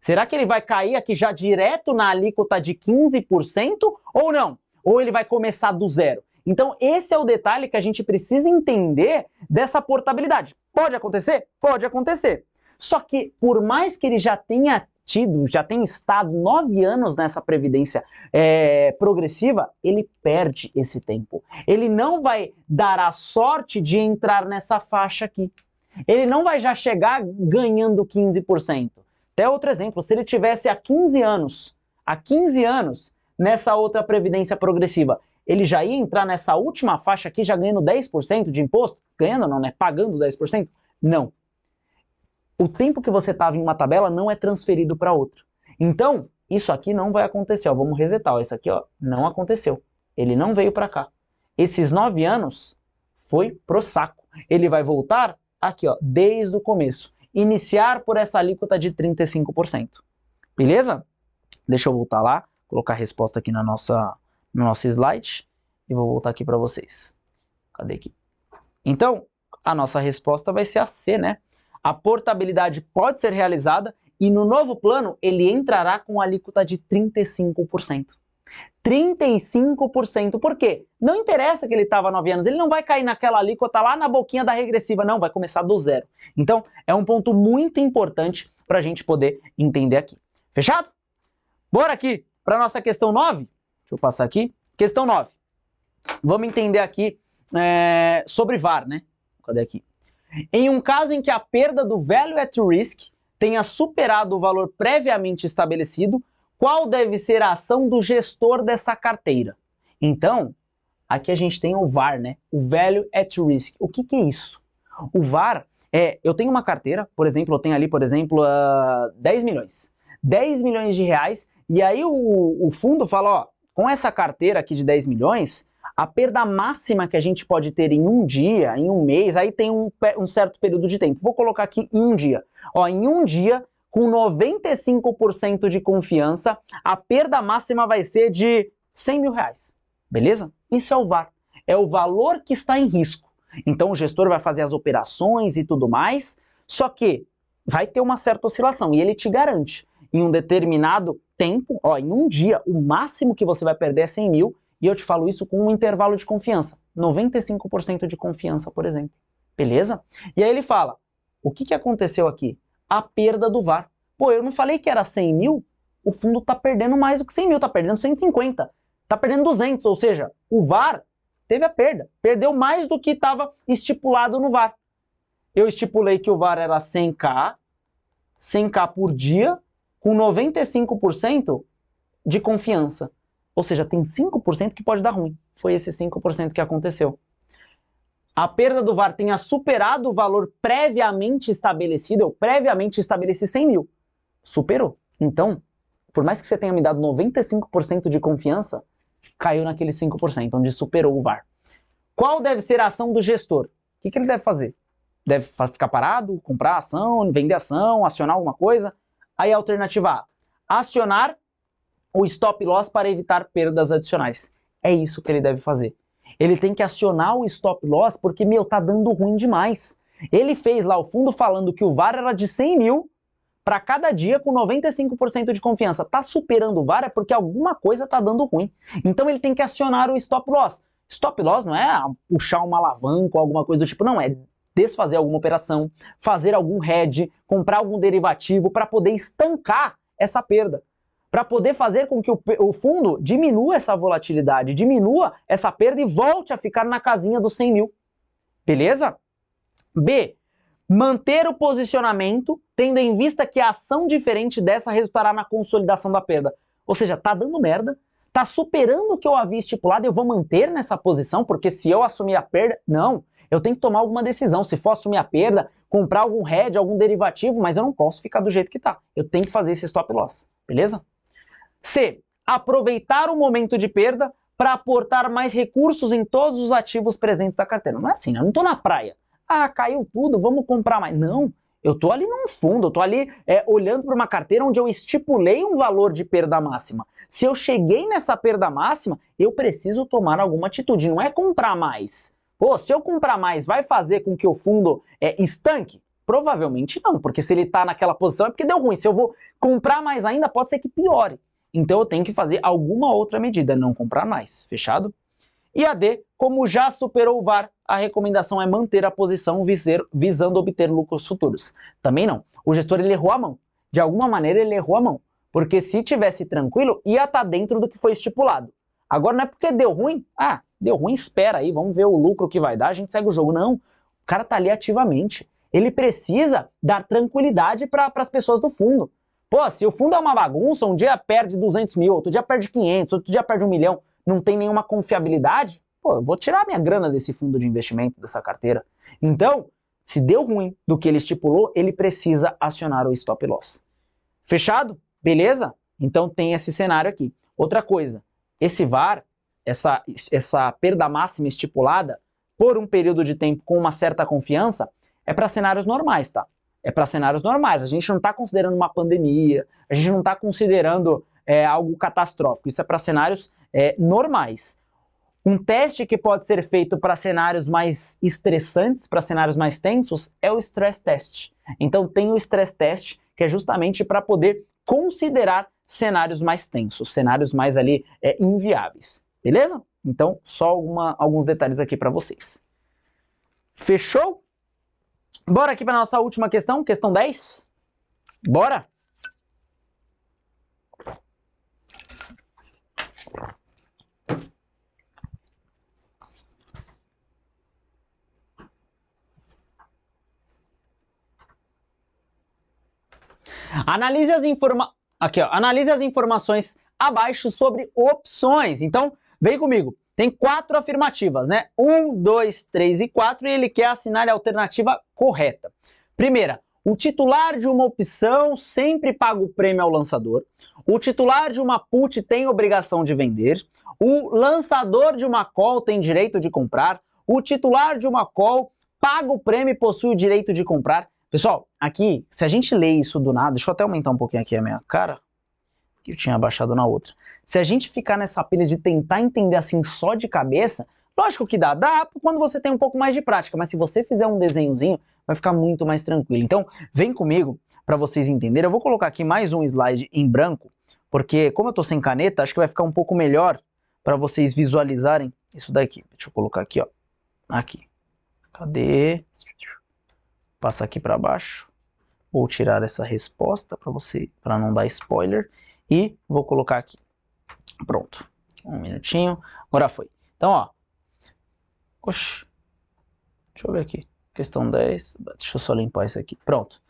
Será que ele vai cair aqui já direto na alíquota de 15% ou não? Ou ele vai começar do zero? Então esse é o detalhe que a gente precisa entender dessa portabilidade. Pode acontecer? Pode acontecer. Só que por mais que ele já tenha estado 9 anos nessa previdência progressiva, ele perde esse tempo. Ele não vai dar a sorte de entrar nessa faixa aqui. Ele não vai já chegar ganhando 15%. Até outro exemplo, se ele tivesse há 15 anos nessa outra previdência progressiva, ele já ia entrar nessa última faixa aqui já ganhando 10% de imposto? Ganhando não, né? Pagando 10%? Não. O tempo que você estava em uma tabela não é transferido para outra. Então, isso aqui não vai acontecer. Ó, vamos resetar. Ó, isso aqui ó, não aconteceu. Ele não veio para cá. Esses 9 anos foi pro saco. Ele vai voltar aqui, ó, desde o começo. Iniciar por essa alíquota de 35%. Beleza? Deixa eu voltar lá, colocar a resposta aqui no nosso slide e vou voltar aqui para vocês. Cadê aqui? Então, a nossa resposta vai ser a C, né? A portabilidade pode ser realizada e no novo plano ele entrará com a alíquota de 35%. 35%, por quê? Não interessa que ele estava há 9 anos, ele não vai cair naquela alíquota lá na boquinha da regressiva, não, vai começar do zero. Então, é um ponto muito importante para a gente poder entender aqui. Fechado? Bora aqui para a nossa questão 9. Deixa eu passar aqui. Questão 9. Vamos entender aqui sobre VAR, né? Cadê aqui? Em um caso em que a perda do value at risk tenha superado o valor previamente estabelecido, qual deve ser a ação do gestor dessa carteira? Então, aqui a gente tem o VAR, né? O value at risk. O que é isso? O VAR eu tenho uma carteira, por exemplo, eu tenho ali, por exemplo, 10 milhões. 10 milhões de reais, e aí o fundo fala, ó, com essa carteira aqui de 10 milhões, a perda máxima que a gente pode ter em um dia, em um mês, aí tem um certo período de tempo. Vou colocar aqui em um dia. Ó, em um dia, com 95% de confiança, a perda máxima vai ser de 100 mil reais. Beleza? Isso é o VAR. É o valor que está em risco. Então o gestor vai fazer as operações e tudo mais, só que vai ter uma certa oscilação, e ele te garante, em um determinado tempo, ó, em um dia, o máximo que você vai perder é 100 mil, e eu te falo isso com um intervalo de confiança, 95% de confiança, por exemplo. Beleza? E aí ele fala, o que aconteceu aqui? A perda do VAR. Pô, eu não falei que era 100 mil? O fundo está perdendo mais do que 100 mil, está perdendo 150, está perdendo 200, ou seja, o VAR teve a perda, perdeu mais do que estava estipulado no VAR. Eu estipulei que o VAR era 100k por dia, com 95% de confiança. Ou seja, tem 5% que pode dar ruim. Foi esse 5% que aconteceu. A perda do VAR tenha superado o valor previamente estabelecido, eu previamente estabeleci 100 mil. Superou. Então, por mais que você tenha me dado 95% de confiança, caiu naquele 5%, onde superou o VAR. Qual deve ser a ação do gestor? O que ele deve fazer? Deve ficar parado, comprar ação, vender ação, acionar alguma coisa? Aí a alternativa A, acionar o stop loss para evitar perdas adicionais. É isso que ele deve fazer. Ele tem que acionar o stop loss porque, meu, tá dando ruim demais. Ele fez lá o fundo falando que o VAR era de 100 mil para cada dia com 95% de confiança. Tá superando o VAR é porque alguma coisa tá dando ruim. Então ele tem que acionar o stop loss. Stop loss não é puxar uma alavanca ou alguma coisa do tipo, não, é desfazer alguma operação, fazer algum hedge, comprar algum derivativo para poder estancar essa perda. Para poder fazer com que o fundo diminua essa volatilidade, diminua essa perda e volte a ficar na casinha dos 100 mil. Beleza? B. Manter o posicionamento, tendo em vista que a ação diferente dessa resultará na consolidação da perda. Ou seja, tá dando merda, tá superando o que eu havia estipulado, eu vou manter nessa posição, porque se eu assumir a perda, não, eu tenho que tomar alguma decisão. Se for assumir a perda, comprar algum hedge, algum derivativo, mas eu não posso ficar do jeito que tá. Eu tenho que fazer esse stop loss, beleza? C. Aproveitar o momento de perda para aportar mais recursos em todos os ativos presentes da carteira. Não é assim, né? Eu não tô na praia. Ah, caiu tudo, vamos comprar mais. Não, eu tô ali num fundo, eu tô ali olhando para uma carteira onde eu estipulei um valor de perda máxima. Se eu cheguei nessa perda máxima, eu preciso tomar alguma atitude, não é comprar mais. Pô, se eu comprar mais, vai fazer com que o fundo estanque? Provavelmente não, porque se ele tá naquela posição é porque deu ruim. Se eu vou comprar mais ainda, pode ser que piore. Então eu tenho que fazer alguma outra medida, não comprar mais, fechado? E a D, como já superou o VAR, a recomendação é manter a posição visando obter lucros futuros. Também não. O gestor ele errou a mão. De alguma maneira ele errou a mão. Porque se tivesse tranquilo, ia estar dentro do que foi estipulado. Agora não é porque deu ruim. Ah, deu ruim, espera aí, vamos ver o lucro que vai dar, a gente segue o jogo. Não, o cara tá ali ativamente. Ele precisa dar tranquilidade para as pessoas do fundo. Pô, se o fundo é uma bagunça, um dia perde 200 mil, outro dia perde 500, outro dia perde 1 milhão. não tem nenhuma confiabilidade, pô, eu vou tirar minha grana desse fundo de investimento, dessa carteira. Então, se deu ruim do que ele estipulou, ele precisa acionar o stop loss. Fechado? Beleza? Então tem esse cenário aqui. Outra coisa, esse VaR, essa perda máxima estipulada por um período de tempo com uma certa confiança, é para cenários normais, tá? É para cenários normais. A gente não está considerando uma pandemia, a gente não está considerando algo catastrófico. Isso é para cenários normais. Um teste que pode ser feito para cenários mais estressantes, para cenários mais tensos, é o stress test. Então tem o stress test, que é justamente para poder considerar cenários mais tensos, cenários mais ali inviáveis. Beleza? Então, só alguns detalhes aqui para vocês. Fechou? Bora aqui para nossa última questão, questão 10. Bora? Analise as informações abaixo sobre opções. Então, vem comigo. Tem 4 afirmativas, né? 1, 2, 3 e 4, e ele quer assinar a alternativa correta. Primeira, o titular de uma opção sempre paga o prêmio ao lançador. O titular de uma put tem obrigação de vender. O lançador de uma call tem direito de comprar. O titular de uma call paga o prêmio e possui o direito de comprar. Pessoal, aqui, se a gente lê isso do nada, deixa eu até aumentar um pouquinho aqui a minha cara, que eu tinha abaixado na outra. Se a gente ficar nessa pilha de tentar entender assim só de cabeça, lógico que dá quando você tem um pouco mais de prática, mas se você fizer um desenhozinho, vai ficar muito mais tranquilo. Então, vem comigo para vocês entenderem. Eu vou colocar aqui mais um slide em branco, porque como eu tô sem caneta, acho que vai ficar um pouco melhor para vocês visualizarem isso daqui. Deixa eu colocar aqui, ó. Aqui. Cadê? Passar aqui para baixo. Vou tirar essa resposta para não dar spoiler. E vou colocar aqui. Pronto. Um minutinho. Agora foi. Então, ó. Oxi. Deixa eu ver aqui. Questão 10. Deixa eu só limpar isso aqui. Pronto.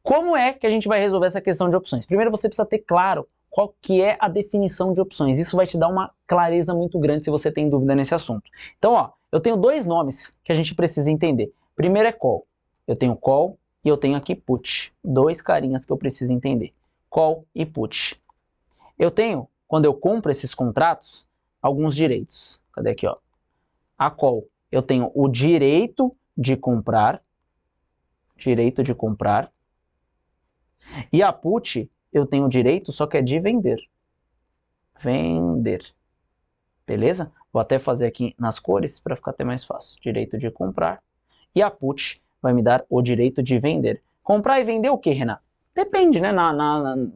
Como é que a gente vai resolver essa questão de opções? Primeiro você precisa ter claro qual que é a definição de opções. Isso vai te dar uma clareza muito grande se você tem dúvida nesse assunto. Então, ó. Eu tenho 2 nomes que a gente precisa entender. Primeiro é call. Eu tenho call e eu tenho aqui put. 2 carinhas que eu preciso entender. Call e put. Eu tenho, quando eu compro esses contratos, alguns direitos. Cadê aqui, ó? A call, eu tenho o direito de comprar. Direito de comprar. E a put, eu tenho o direito, só que é de vender. Vender. Beleza? Vou até fazer aqui nas cores para ficar até mais fácil. Direito de comprar. E a put vai me dar o direito de vender. Comprar e vender o que, Renan? Depende, né?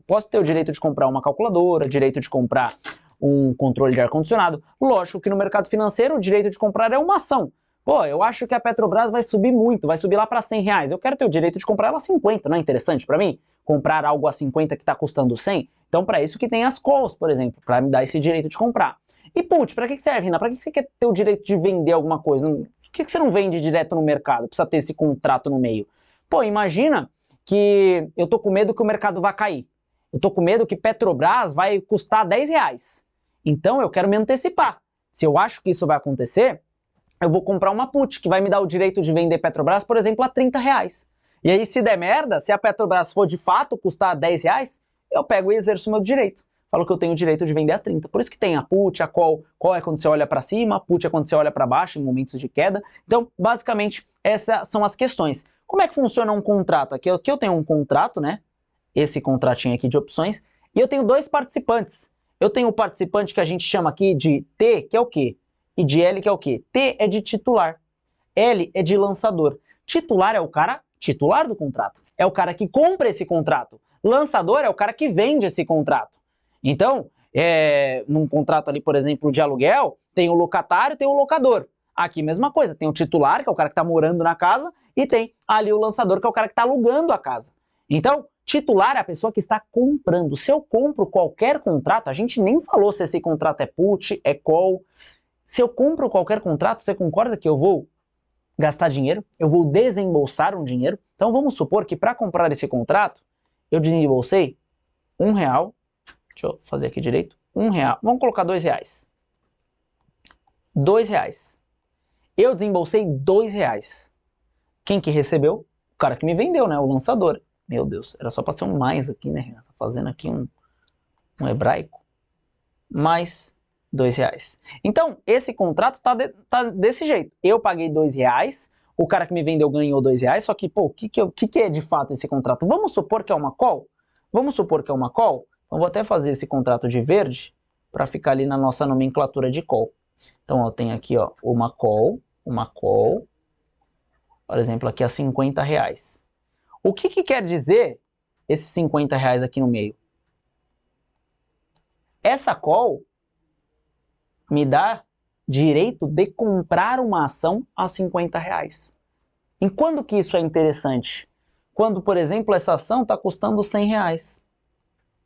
Posso ter o direito de comprar uma calculadora, direito de comprar um controle de ar-condicionado. Lógico que no mercado financeiro o direito de comprar é uma ação. Pô, eu acho que a Petrobras vai subir muito, vai subir lá para R$100. Eu quero ter o direito de comprar ela a 50, não é interessante para mim? Comprar algo a 50 que está custando 100? Então, para isso que tem as calls, por exemplo, para me dar esse direito de comprar. E put, para que serve, Renan? Para que você quer ter o direito de vender alguma coisa? Por que você não vende direto no mercado? Precisa ter esse contrato no meio. Pô, imagina que eu tô com medo que o mercado vai cair. Eu tô com medo que Petrobras vai custar R$10. Então eu quero me antecipar. Se eu acho que isso vai acontecer, eu vou comprar uma put que vai me dar o direito de vender Petrobras, por exemplo, a R$30. E aí se der merda, se a Petrobras for de fato custar R$10, eu pego e exerço o meu direito. Falo que eu tenho o direito de vender a 30. Por isso que tem a put, a call. Call é quando você olha para cima, a put é quando você olha para baixo em momentos de queda. Então, basicamente, essas são as questões. Como é que funciona um contrato? Aqui eu tenho um contrato, né? Esse contratinho aqui de opções. E eu tenho 2 participantes. Eu tenho o participante que a gente chama aqui de T, que é o quê? E de L, que é o quê? T é de titular. L é de lançador. Titular é o cara titular do contrato. É o cara que compra esse contrato. Lançador é o cara que vende esse contrato. Então, num contrato ali, por exemplo, de aluguel, tem o locatário, tem o locador. Aqui, mesma coisa, tem o titular, que é o cara que está morando na casa, e tem ali o lançador, que é o cara que está alugando a casa. Então, titular é a pessoa que está comprando. Se eu compro qualquer contrato, a gente nem falou se esse contrato é put, é call. Se eu compro qualquer contrato, você concorda que eu vou gastar dinheiro? Eu vou desembolsar um dinheiro? Então, vamos supor que para comprar esse contrato, eu desembolsei R$1. Deixa eu fazer aqui direito. R$1. Vamos colocar R$2. R$2. Eu desembolsei R$2. Quem que recebeu? O cara que me vendeu, né? O lançador. Meu Deus, era só para ser um mais aqui, né, Renan? Tá fazendo aqui um hebraico. Mais R$2. Então, esse contrato tá desse jeito. Eu paguei R$2, o cara que me vendeu ganhou R$2, só que, pô, o que é de fato esse contrato? Vamos supor que é uma call? Vamos supor que é uma call? Então, vou até fazer esse contrato de verde para ficar ali na nossa nomenclatura de call. Então, eu tenho aqui, ó, uma call, por exemplo, aqui a R$50. O que quer dizer esses R$50 aqui no meio? Essa call me dá direito de comprar uma ação a R$50. E quando que isso é interessante? Quando, por exemplo, essa ação está custando R$100.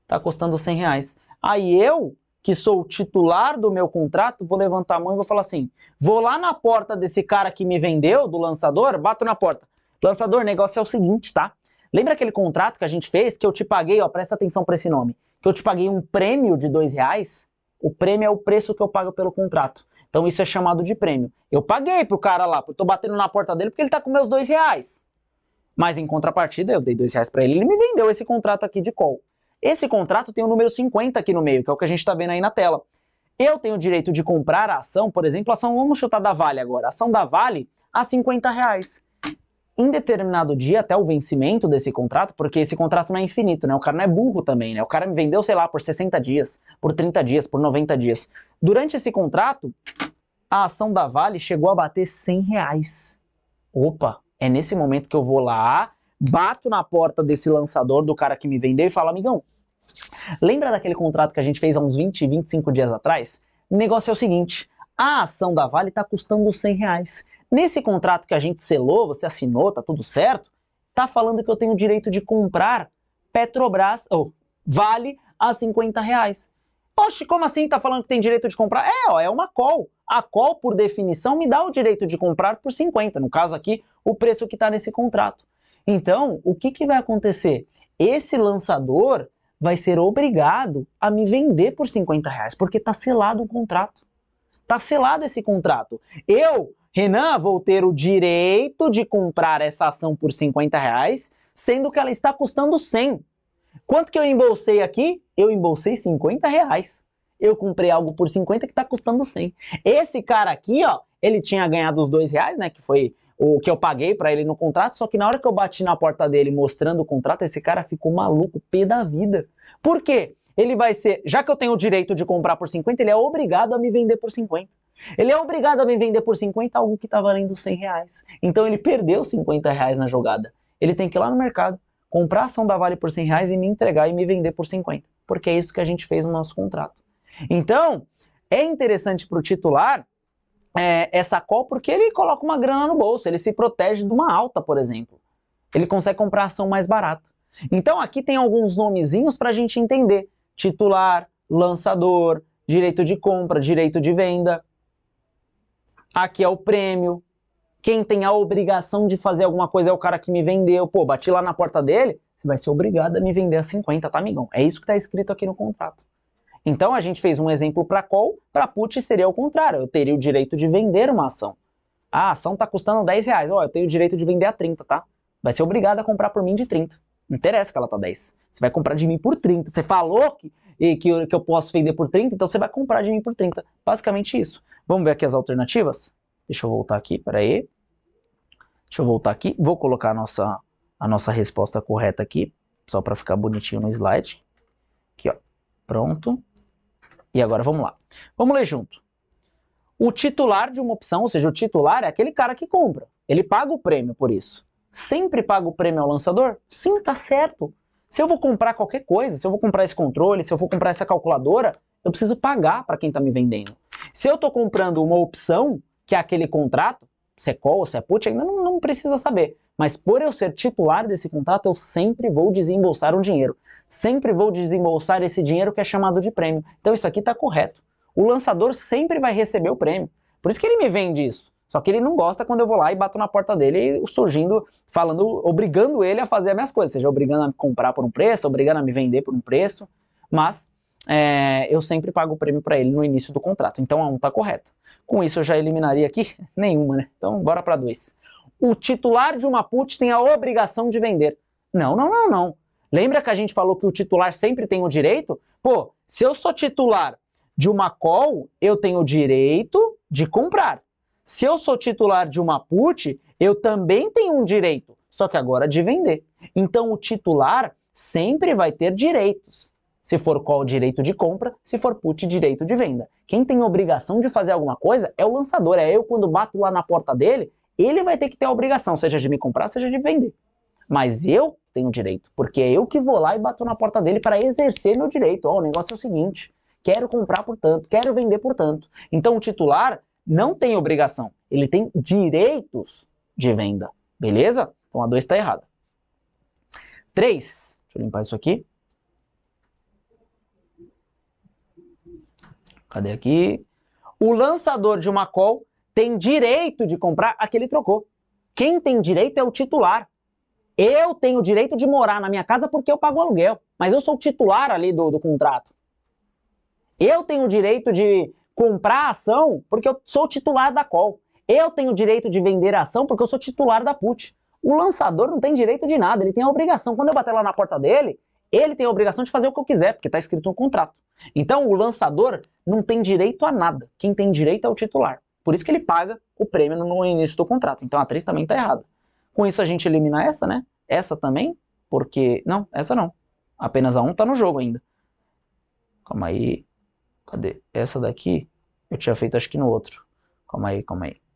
Está custando R$100. Aí eu, que sou o titular do meu contrato, vou levantar a mão e vou falar assim, vou lá na porta desse cara que me vendeu, do lançador, bato na porta. Lançador, o negócio é o seguinte, tá? Lembra aquele contrato que a gente fez, que eu te paguei, ó, presta atenção para esse nome, que eu te paguei um prêmio de R$2? O prêmio é o preço que eu pago pelo contrato. Então isso é chamado de prêmio. Eu paguei pro cara lá, eu tô batendo na porta dele porque ele tá com meus R$2. Mas em contrapartida, eu dei R$2 para ele me vendeu esse contrato aqui de call. Esse contrato tem o número 50 aqui no meio, que é o que a gente está vendo aí na tela. Eu tenho o direito de comprar a ação, por exemplo, a ação, vamos chutar da Vale agora, a ação da Vale a R$50. Em determinado dia, até o vencimento desse contrato, porque esse contrato não é infinito, né? O cara não é burro também, né? O cara me vendeu, sei lá, por 60 dias, por 30 dias, por 90 dias. Durante esse contrato, a ação da Vale chegou a bater R$100. Opa, é nesse momento que eu vou lá, bato na porta desse lançador, do cara que me vendeu e falo, amigão, lembra daquele contrato que a gente fez há uns 20, 25 dias atrás? O negócio é o seguinte, a ação da Vale está custando R$100. Nesse contrato que a gente selou, você assinou, tá tudo certo, tá falando que eu tenho o direito de comprar Petrobras, Vale a R$50. Oxe, como assim tá falando que tem direito de comprar? É uma call. A call, por definição, me dá o direito de comprar por 50, no caso aqui, o preço que está nesse contrato. Então, o que vai acontecer? Esse lançador vai ser obrigado a me vender por R$50, porque está selado o contrato. Está selado esse contrato. Eu, Renan, vou ter o direito de comprar essa ação por R$50, sendo que ela está custando 100. Quanto que eu embolsei aqui? Eu embolsei R$50. Eu comprei algo por 50 que está custando 100. Esse cara aqui, ó, ele tinha ganhado os R$2, né, que foi o que eu paguei para ele no contrato, só que na hora que eu bati na porta dele mostrando o contrato, esse cara ficou maluco, pé da vida. Por quê? Ele vai ser, já que eu tenho o direito de comprar por 50, ele é obrigado a me vender por 50. Ele é obrigado a me vender por 50 algo que está valendo R$100. Então ele perdeu R$50 na jogada. Ele tem que ir lá no mercado, comprar a ação da Vale por R$100 e me entregar e me vender por 50. Porque é isso que a gente fez no nosso contrato. Então, é interessante para o titular essa call porque ele coloca uma grana no bolso, ele se protege de uma alta, por exemplo. Ele consegue comprar a ação mais barata. Então aqui tem alguns nomezinhos para a gente entender. Titular, lançador, direito de compra, direito de venda. Aqui é o prêmio. Quem tem a obrigação de fazer alguma coisa é o cara que me vendeu. Pô, bati lá na porta dele, você vai ser obrigado a me vender a 50, tá, amigão? É isso que está escrito aqui no contrato. Então a gente fez um exemplo para call, para put seria o contrário, eu teria o direito de vender uma ação. A ação está custando R$10, eu tenho o direito de vender a 30, tá? Vai ser obrigado a comprar por mim de 30. Não interessa que ela tá 10. Você vai comprar de mim por 30. Você falou que eu posso vender por 30, então você vai comprar de mim por 30. Basicamente isso. Vamos ver aqui as alternativas? Deixa eu voltar aqui, peraí. Deixa eu voltar aqui. Vou colocar a nossa resposta correta aqui, só para ficar bonitinho no slide. Aqui, ó. Pronto. E agora vamos lá. Vamos ler junto. O titular de uma opção, ou seja, o titular é aquele cara que compra. Ele paga o prêmio por isso. Sempre paga o prêmio ao lançador? Sim, tá certo. Se eu vou comprar qualquer coisa, se eu vou comprar esse controle, se eu vou comprar essa calculadora, eu preciso pagar para quem está me vendendo. Se eu estou comprando uma opção, que é aquele contrato, se é call, se é put, ainda não precisa saber. Mas por eu ser titular desse contrato, eu sempre vou desembolsar um dinheiro. Sempre vou desembolsar esse dinheiro que é chamado de prêmio. Então isso aqui está correto. O lançador sempre vai receber o prêmio. Por isso que ele me vende isso. Só que ele não gosta quando eu vou lá e bato na porta dele, surgindo, falando, obrigando ele a fazer as minhas coisas. Seja obrigando a me comprar por um preço, obrigando a me vender por um preço. Mas eu sempre pago o prêmio para ele no início do contrato. Então a 1 está correta. Com isso eu já eliminaria aqui nenhuma, né? Então bora para 2. O titular de uma put tem a obrigação de vender. Não. Lembra que a gente falou que o titular sempre tem o direito? Pô, se eu sou titular de uma call, eu tenho o direito de comprar. Se eu sou titular de uma put, eu também tenho um direito, só que agora de vender. Então o titular sempre vai ter direitos. Se for call, direito de compra, se for put, direito de venda. Quem tem a obrigação de fazer alguma coisa é o lançador, é eu quando bato lá na porta dele, ele vai ter que ter a obrigação, seja de me comprar, seja de vender. Mas eu tenho direito, porque é eu que vou lá e bato na porta dele para exercer meu direito. O negócio é o seguinte, quero comprar por tanto, quero vender por tanto. Então o titular não tem obrigação, ele tem direitos de venda, beleza? Então a 2 está errada. 3, deixa eu limpar isso aqui. Cadê aqui? O lançador de uma call tem direito de comprar a que ele trocou. Quem tem direito é o titular. Eu tenho o direito de morar na minha casa porque eu pago aluguel, mas eu sou o titular ali do contrato. Eu tenho o direito de comprar a ação porque eu sou o titular da call. Eu tenho o direito de vender a ação porque eu sou titular da put. O lançador não tem direito de nada, ele tem a obrigação. Quando eu bater lá na porta dele, ele tem a obrigação de fazer o que eu quiser, porque está escrito no contrato. Então o lançador não tem direito a nada. Quem tem direito é o titular. Por isso que ele paga o prêmio no início do contrato. Então a 3 também está errada. Com isso a gente elimina essa, né? Essa também, porque... Não, essa não. Apenas a 1 está no jogo ainda. Calma aí. Cadê? Essa daqui eu tinha feito acho que no outro. Calma aí.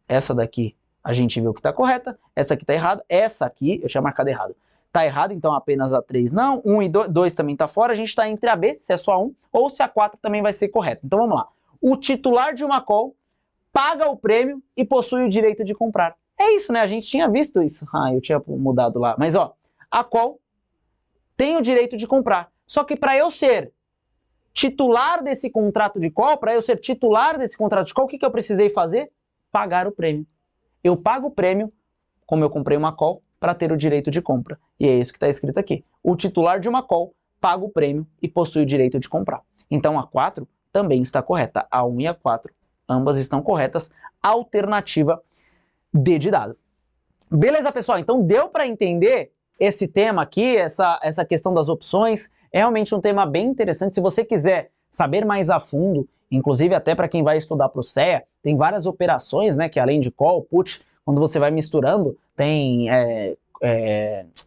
Essa daqui a gente viu que está correta. Essa aqui está errada. Essa aqui eu tinha marcado errado. Está errado, então apenas a 3 não. 1 e 2 também está fora. A gente está entre a B, se é só 1, ou se a 4 também vai ser correta. Então vamos lá. O titular de uma call paga o prêmio e possui o direito de comprar. É isso, né? A gente tinha visto isso. Eu tinha mudado lá. Mas ó, a call tem o direito de comprar. Só que para eu ser titular desse contrato de call, para eu ser titular desse contrato de call, o que eu precisei fazer? Pagar o prêmio. Eu pago o prêmio, como eu comprei uma call, para ter o direito de compra. E é isso que está escrito aqui. O titular de uma call paga o prêmio e possui o direito de comprar. Então a 4 também está correta. A 1 e a 4, ambas estão corretas. Alternativa D de dado. Beleza, pessoal? Então deu para entender esse tema aqui, essa questão das opções. É realmente um tema bem interessante. Se você quiser saber mais a fundo, inclusive até para quem vai estudar para o CEA, tem várias operações, né, que além de call, put, quando você vai misturando, tem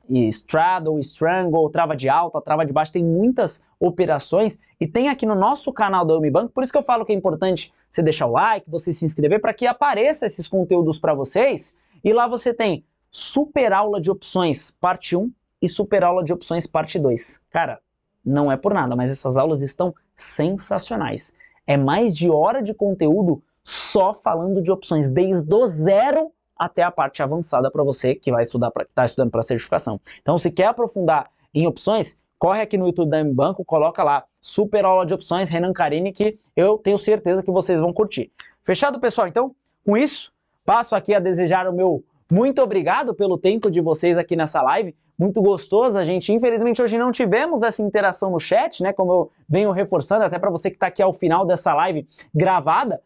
straddle, strangle, trava de alta, trava de baixo, tem muitas operações e tem aqui no nosso canal da Unibanco, por isso que eu falo que é importante você deixar o like, você se inscrever para que apareça esses conteúdos para vocês e lá você tem super aula de opções parte 1 e super aula de opções parte 2. Cara, não é por nada, mas essas aulas estão sensacionais. É mais de hora de conteúdo só falando de opções, desde o zero até a parte avançada para você que vai estudar, tá estudando para certificação. Então, se quer aprofundar em opções, corre aqui no YouTube da Unibanco, coloca lá super aula de opções Renan Carini, que eu tenho certeza que vocês vão curtir. Fechado, pessoal? Então, com isso, passo aqui a desejar o meu muito obrigado pelo tempo de vocês aqui nessa live. Muito gostoso, a gente infelizmente hoje não tivemos essa interação no chat, né, como eu venho reforçando, até para você que está aqui ao final dessa live gravada,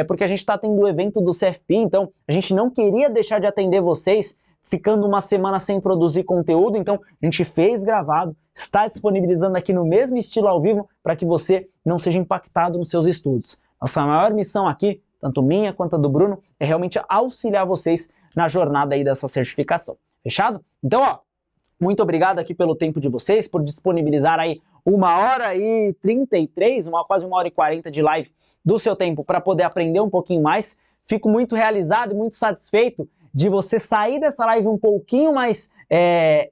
porque a gente está tendo o evento do CFP, então a gente não queria deixar de atender vocês ficando uma semana sem produzir conteúdo, então a gente fez gravado, está disponibilizando aqui no mesmo estilo ao vivo para que você não seja impactado nos seus estudos. Nossa maior missão aqui, tanto minha quanto a do Bruno, é realmente auxiliar vocês na jornada aí dessa certificação. Fechado? Então, ó, muito obrigado aqui pelo tempo de vocês, por disponibilizar aí 1h33, quase 1h40 de live do seu tempo para poder aprender um pouquinho mais. Fico muito realizado e muito satisfeito de você sair dessa live um pouquinho mais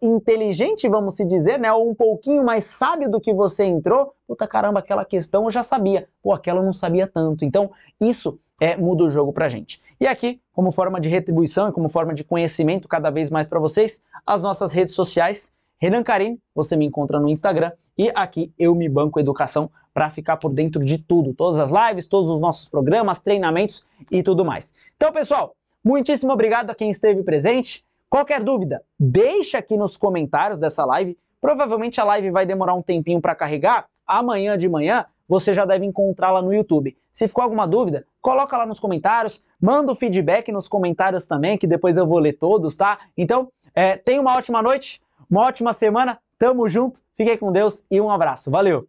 inteligente, vamos se dizer, né? Ou um pouquinho mais sábio do que você entrou. Puta caramba, aquela questão eu já sabia. Pô, aquela eu não sabia tanto. Então, isso muda o jogo pra gente. E aqui, como forma de retribuição e como forma de conhecimento cada vez mais para vocês, as nossas redes sociais, Renan Carini, você me encontra no Instagram, e aqui eu me banco educação para ficar por dentro de tudo, todas as lives, todos os nossos programas, treinamentos e tudo mais. Então, pessoal, muitíssimo obrigado a quem esteve presente. Qualquer dúvida, deixa aqui nos comentários dessa live, Provavelmente a live vai demorar um tempinho para carregar, amanhã de manhã você já deve encontrá-la no YouTube. Se ficou alguma dúvida, coloca lá nos comentários, manda o feedback nos comentários também, que depois eu vou ler todos, tá? Então, tenha uma ótima noite, uma ótima semana, tamo junto, fiquem com Deus e um abraço, valeu!